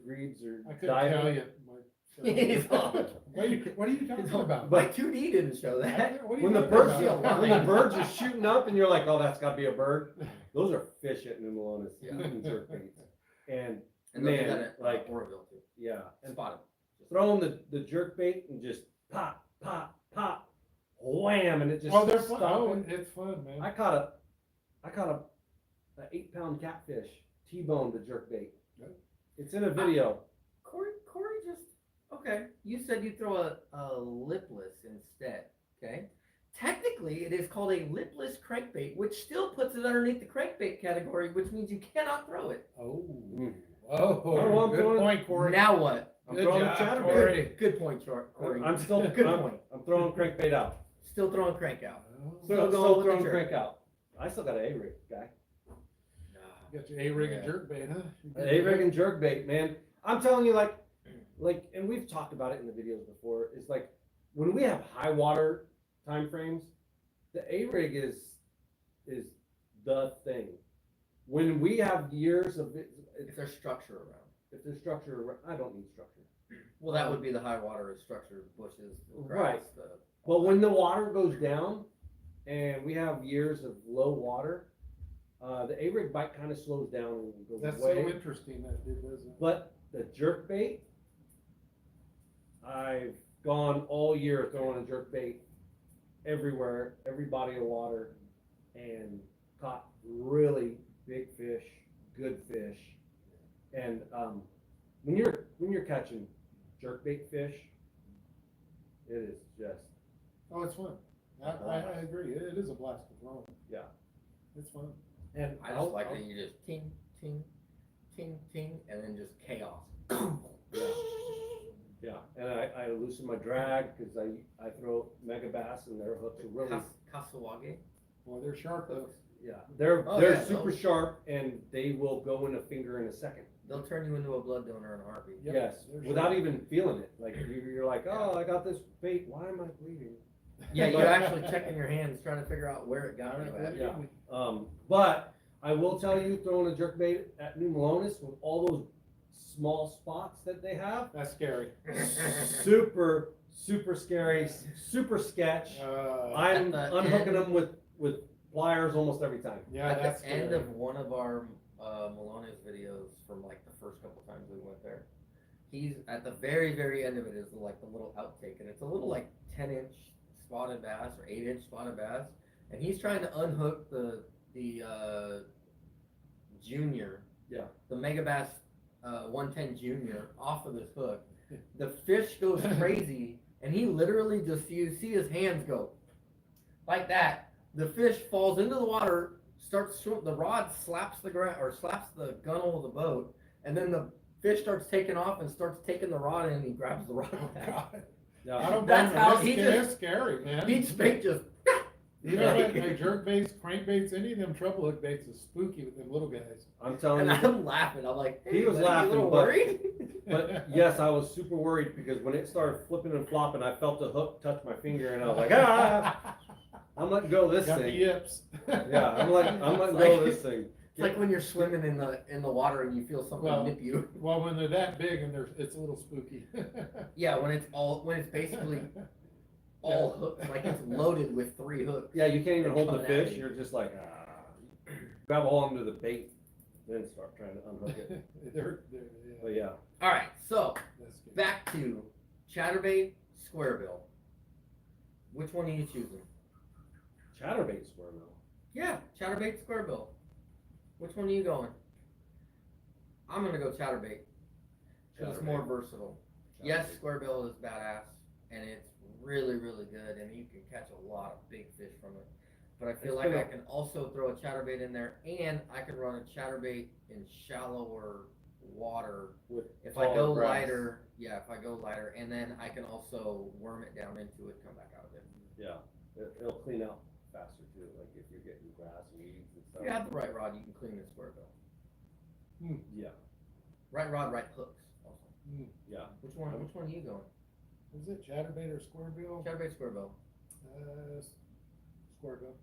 grebes are I couldn't tell diving. you. He's all- What are you talking about? My 2D didn't show that. What are you When the talking birds, about? when the birds are shooting up, and you're like, "Oh, that's got to be a bird." Those are fish at New Melones Yeah. eating jerkbaits, and And they'll do man, that at like Oroville too. yeah, and Spot him. throwing the jerkbait and just pop, pop, pop, wham, and it just Oh, they're fun. Oh, stopping. it's fun, man. I caught a 8-pound catfish T-boned the jerkbait. Yep. It's in a video. Corey just, okay, you said you throw a lipless instead, okay? Technically, it is called a lipless crankbait, which still puts it underneath the crankbait category, which means you cannot throw it. Oh, Mm. oh, I'm good throwing- point, Corey. Now what? I'm Good throwing job, chatterbait. Corey. Good point, Corey. I'm still Good I'm, point. I'm throwing crankbait out. Still throwing crank out. Oh, Still going Still with the throwing jerk. crank out. I still got an A-rig, guy. you got your A-rig and Yeah. jerkbait, huh? An A-rig and jerkbait, man. I'm telling you, like, and we've talked about it in the videos before. Is like when we have high water time frames, the A-rig is the thing. When we have years of it, If there's structure around. if there's structure, I don't need structure. Well, that would be the high water is structure, bushes, the grass, Right. the. But when the water goes down, and we have years of low water, the A-rig bite kind of slows down and goes That's away. so interesting that it doesn't. But the jerk bait, I've gone all year throwing a jerk bait everywhere, every body of water, and caught really big fish, good fish. And when you're catching jerk bait fish, it is just Oh, it's fun. I agree. It is a blast to throw. yeah. It's fun. And I just like that you just ting, ting, ting, ting, and then just chaos. yeah, and I loosen my drag because I throw mega bass and their hooks are really Kasawage. Boy, they're sharp though. yeah they're Oh, they're yeah, super those- sharp and they will go in a finger in a second. They'll turn you into a blood donor in a heartbeat. Yep, Yes, they're without sharp. even feeling it. Like you're like, oh, I got this bait. Why am I bleeding? Yeah, you're But- actually checking your hands, trying to figure out where it got you at. Yeah. But I will tell you, throwing a jerkbait at New Melones with all those small spots that they have, That's scary. super scary, super sketch. I'm At the unhooking end- them with pliers almost every time. Yeah, At that's the end scary. of one of our Melones videos from like the first couple times we went there, he's at the very end of it is like the little outtake, and it's a little like 10-inch spotted bass or 8-inch spotted bass, and he's trying to unhook the junior, Yeah. the mega bass 110 junior off of this hook. The fish goes crazy, and he literally just you see his hands go like that. The fish falls into the water, starts the rod slaps the ground or slaps the gunnel of the boat, and then the fish starts taking off and starts taking the rod in, and he grabs the rod Oh, back. God. Yeah. I don't That's blame how him. he It's just- scary, man. Beach bait just. You know what? Hey, jerk baits, crank baits, any of them treble hook baits is spooky with them little guys. I'm telling And you. I'm laughing. I'm like, He was buddy, you laughing, a little but- worried? But yes, I was super worried because when it started flipping and flopping, I felt the hook touch my finger, and I was like, ah! I'm letting go of this Got the thing. yips. Yeah, I'm letting It's go like- of this thing. It's like when you're swimming in the water and you feel something Well- nip you. Well, when they're that big and it's a little spooky. Yeah, when it's basically all hooked, like it's loaded with 3 hooks. Yeah, you can't even hold the Coming at fish. me. You're just like, ah. Grab a hold onto the bait, then start trying to unhook it. Yeah, But yeah, All right, so that's good. back to chatterbait, squarebill. Which one are you choosing? chatterbait squirrel. Yeah, chatterbait, squarebill. Which one are you going? I'm gonna go chatterbait. 'Cause it's more versatile. Yes, squarebill is badass, and it's really good, and you can catch a lot of big fish from it. But I feel It's like been I a- can also throw a chatterbait in there, and I can run a chatterbait in shallower water. With If I taller go grass. lighter, yeah, if I go lighter, and then I can also worm it down into it, come back out of it. Yeah, it'll clean out faster too. Like if you're getting grass and weeds and If stuff. you have the right rod, you can clean the squarebill. Yeah, Right rod, right hooks. Also. yeah. Which one are you going? Is it chatterbait or squarebill? Chatterbait, squarebill. Squarebill.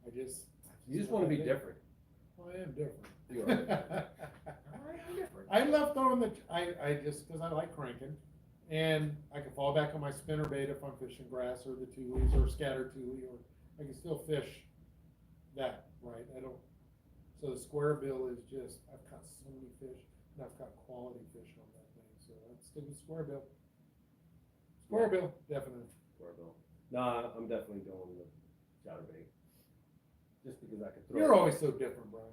I just You just want to be different. Well, I am different. You are. I'm different. I love throwing I just, cause I like cranking, and I can fall back on my spinner bait if I'm fishing grass or the tulies or scatter tule, or I can still fish that, right? So the square bill is just, I've caught so many fish, and I've caught quality fish on that thing, so I'd stick with square bill. Square bill, definitely. Square bill. Nah, I'm definitely going with chatterbait. Just because I could throw. You're always so different, Brian.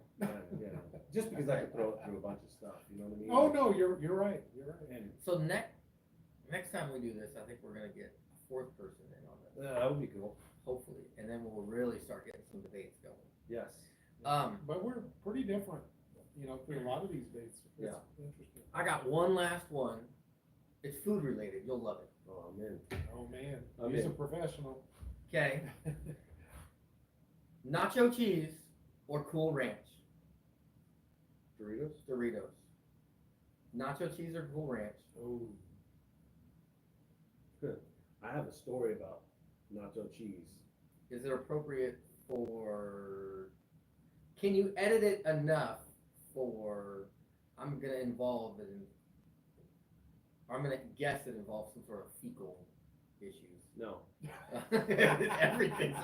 Yeah. Just because I could throw it through a bunch of stuff. You know what I mean? Oh, no, you're right, you're right. And So next time we do this, I think we're gonna get a fourth person in on this, that would be cool. hopefully, and then we'll really start getting some debates going. Yes. But we're pretty different, you know, through a lot of these baits. It's Yeah. interesting. I got one last one. It's food related. You'll love it. Oh man. Oh, man, I'm he's a in. professional. Okay. Nacho cheese or Cool Ranch? Doritos. Doritos. Nacho cheese or Cool Ranch? Oh, I have a story about nacho cheese. Is it appropriate for? Can you edit it enough for? I'm gonna involve it in. I'm gonna guess it involves some sort of fecal issues. No. Everything's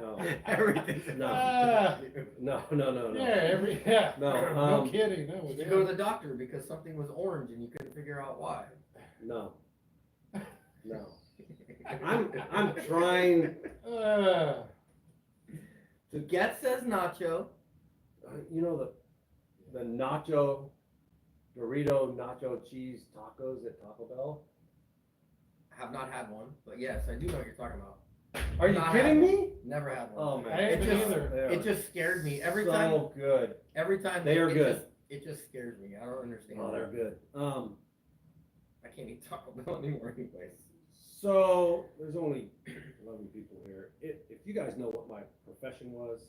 No. everything's No. Ah. No. yeah, No, no kidding, no. You go to the doctor because something was orange and you couldn't figure out why. No. No. I'm trying. So Get says nacho. You know the nacho Dorito nacho cheese tacos at Taco Bell. Have not had one, but yes, I do know what you're talking about. Are you Not kidding had me? Never had one. Oh man. I It haven't just, either. it just scared me every so time. good. Every time They are it good. Just, it just scares me. I don't understand. Oh, they're good. I can't eat Taco Bell anymore, anyways. So there's only 11 people here. If you guys know what my profession was,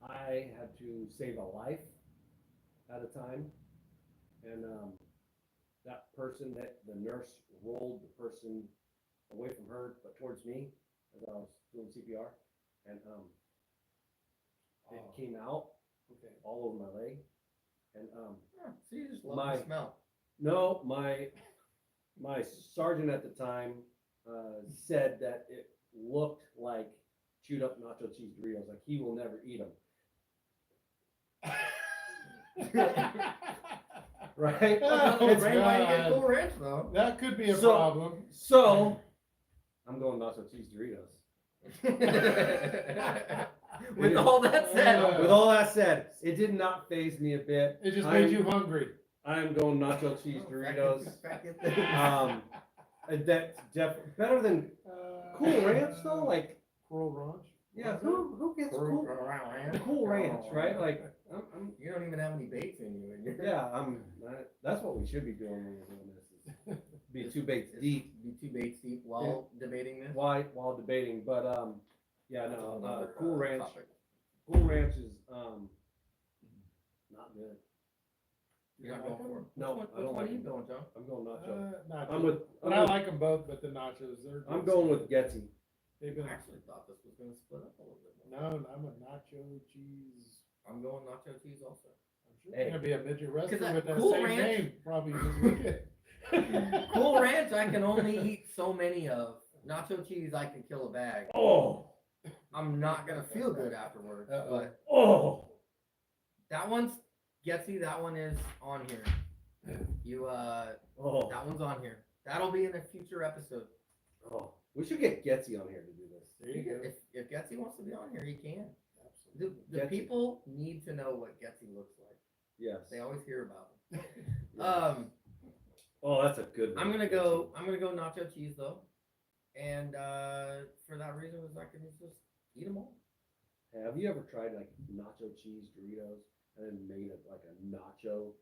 I had to save a life at a time, and that person, that the nurse rolled the person away from her but towards me as I was doing CPR, and it came out Okay. all over my leg, and Yeah, so you just love My- the smell. no, my sergeant at the time said that it looked like chewed up nacho cheese Doritos. Like he will never eat them. Right? Oh, It's right by God. Cool Ranch though. That could be a So- problem. So I'm going nacho cheese Doritos. With all that said, With all that said, it did not faze me a bit. It just I'm- made you hungry. I'm going nacho cheese Doritos. Um, That's better than Cool Ranch though. Like, Cool Ranch. yeah, who gets Cool Ranch, right? Like, you don't even have any baits in you. And you're, yeah, that's what we should be doing when we're doing this. Is be two baits deep Be two baits deep while debating this. while debating. But yeah, That's a no, whole nother, Cool Ranch. topic. Cool Ranch is not good. You're not going for it. No, Which I don't one like are you it. going, John? I'm going nacho. Not I'm good. with. But I like them both, but the nachos, they're. I'm going with Getsy. They've I been. actually thought this was going to split up a little bit more. No, I'm a nacho cheese. I'm going nacho cheese also. I'm sure Hey. there's gonna be a midget wrestler that with that Cool same Ranch- name probably this weekend. Cool Ranch, I can only eat so many of. Nacho cheese, I can kill a bag. Oh, I'm not gonna feel good afterwards. Uh-oh. But oh. that one's Getsy. That one is on here. You Oh, that one's on here. That'll be in a future episode. oh, we should get Getsy on here to do this. There you go. If Getsy wants to be on here, he can. Absolutely. The Getsy. people need to know what Getsy looks like. Yes. They always hear about him. Yes. Oh, that's a good one. I'm gonna go nacho cheese though, and for that reason, is I can just eat them all. Have you ever tried like nacho cheese Doritos and then made it like a nacho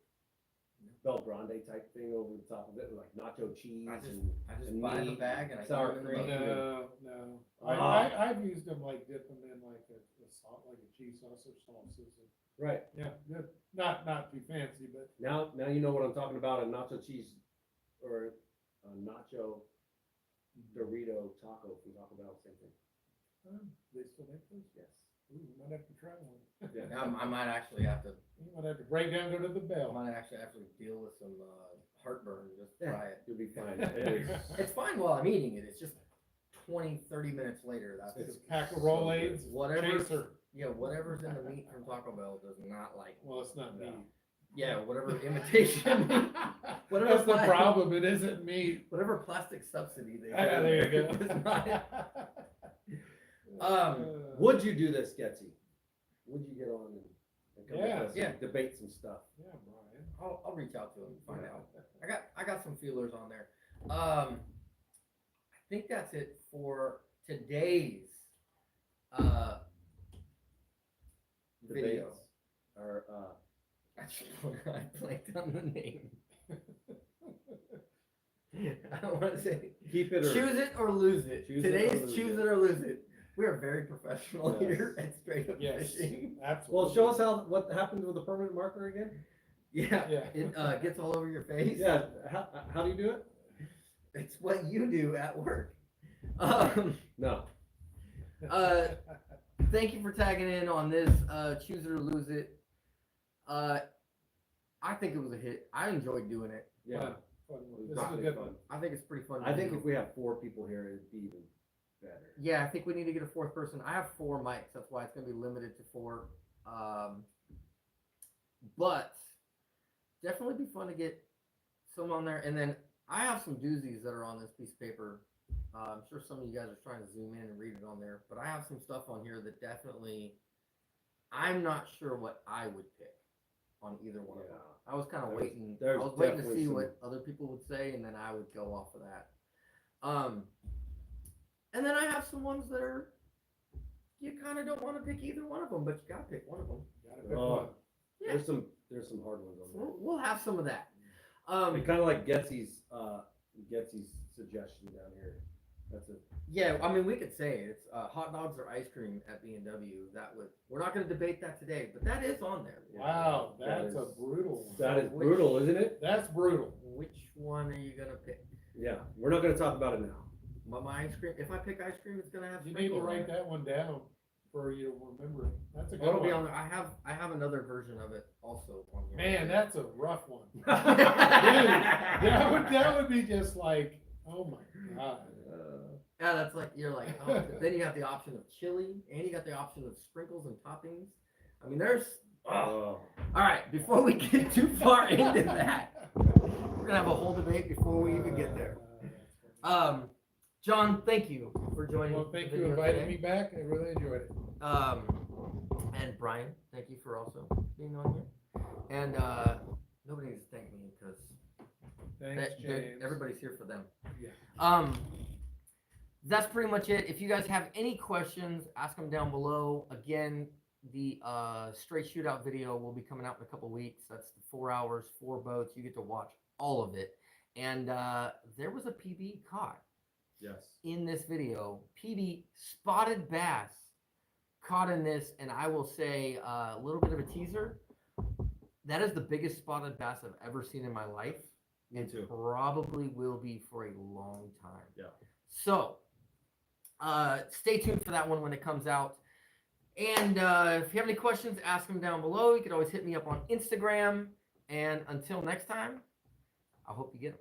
Bel Grande type thing over the top of it, like nacho cheese? I just and buy the meat, bag and I sour put it in the cream. boat. No. Ah. I've used them like dip them in like a salt, like a cheese sauce or sauces. And, Right. yeah, good. Not too fancy, but Now you know what I'm talking about, a nacho cheese or a nacho Dorito taco from Taco Bell, same thing. they still make those. Yes. Ooh, you might have to try one. Yeah. I might actually have to. You might have to break down, go to the I bell. might actually have to deal with some heartburn. Just Yeah. try it. You'll be fine. It is. It's fine while I'm eating it. It's just 20, 30 minutes later. That's It's a pack of Rolaids, whatever. chaser. Yeah, whatever's in the meat from Taco Bell does not like. Well, it's not meat. Yeah, whatever imitation meat, whatever That's the plastic- problem, it isn't meat. whatever plastic subsidy they. Ah, have there you there go. does not- Would you do this, Getsy? Would you get on and come Yeah. with us Yeah. and debate some stuff? Yeah, Brian. I'll reach out to him and find out. I got some feelers on there. I think that's it for today's video. Debates are I blanked on the name. I don't want to say keep it or choose it or lose it. Choose it or Today's lose choose it. it or lose it. We are very professional Yes. here at Straight Up Yes, Fishing. absolutely. well, show us what happens with the permanent marker again. Yeah, Yeah. it gets all over your face. Yeah, how do you do it? It's what you do at work. No. Thank you for tagging in on this choose it or lose it. I think it was a hit. I enjoyed doing it. Yeah, Fun. it was This is a definitely good fun. one. I think it's pretty fun. I to think do. if we have 4 people here, it'd be even better. Yeah, I think we need to get a fourth person. I have 4 mics. That's why it's going to be limited to 4. But definitely be fun to get some on there. And then I have some doozies that are on this piece of paper. I'm sure some of you guys are trying to zoom in and read it on there. But I have some stuff on here that definitely, I'm not sure what I would pick on either one of them. I was kind of waiting. I there's was waiting to definitely see some- what other people would say, and then I would go off of that. And then I have some ones that are, you kind of don't want to pick either one of them, but you got to pick one of them. Gotta pick Oh, one. Yeah. There's some hard ones on there. We'll have some of that. And kind of like Getsy's suggestion down here. That's it. Yeah, I mean, we could say it's hot dogs or ice cream at B&W. That would, we're not going to debate that today, but that is on there. Wow, That that's a is- brutal one. That is Which- brutal, isn't it? That's brutal. Which one are you going to pick? Yeah, we're not going to talk about it now. My ice cream. If I pick ice cream, it's going to have. You need to sprinkles on write it. that one down for you to remember it. That's a good It'll be one. on there. I have another version of it also on here. Man, that's a rough one. Dude, yeah, that would be just like, oh my god. that's like you're like. Oh, then you have the option of chili, and you got the option of sprinkles and toppings. I mean, there's. Oh. Oh. All right, before we get too far into that, we're gonna have a whole debate before we even get there. John, thank you for joining. Well, thank the you video for inviting today. me back. I really enjoyed it. And Brian, thank you for also being on here. And nobody needs to thank me because Thanks, James. everybody's here for them. Yeah. That's pretty much it. If you guys have any questions, ask them down below. Again, the Strait Shootout video will be coming out in a couple weeks. That's the 4 hours, 4 boats. You get to watch all of it. And there was a PB caught Yes. in this video. PB spotted bass caught in this, and I will say a little bit of a teaser. That is the biggest spotted bass I've ever seen in my life. Me too. Probably will be for a long time. Yeah. So stay tuned for that one when it comes out. And if you have any questions, ask them down below. You can always hit me up on Instagram. And until next time, I hope you get them.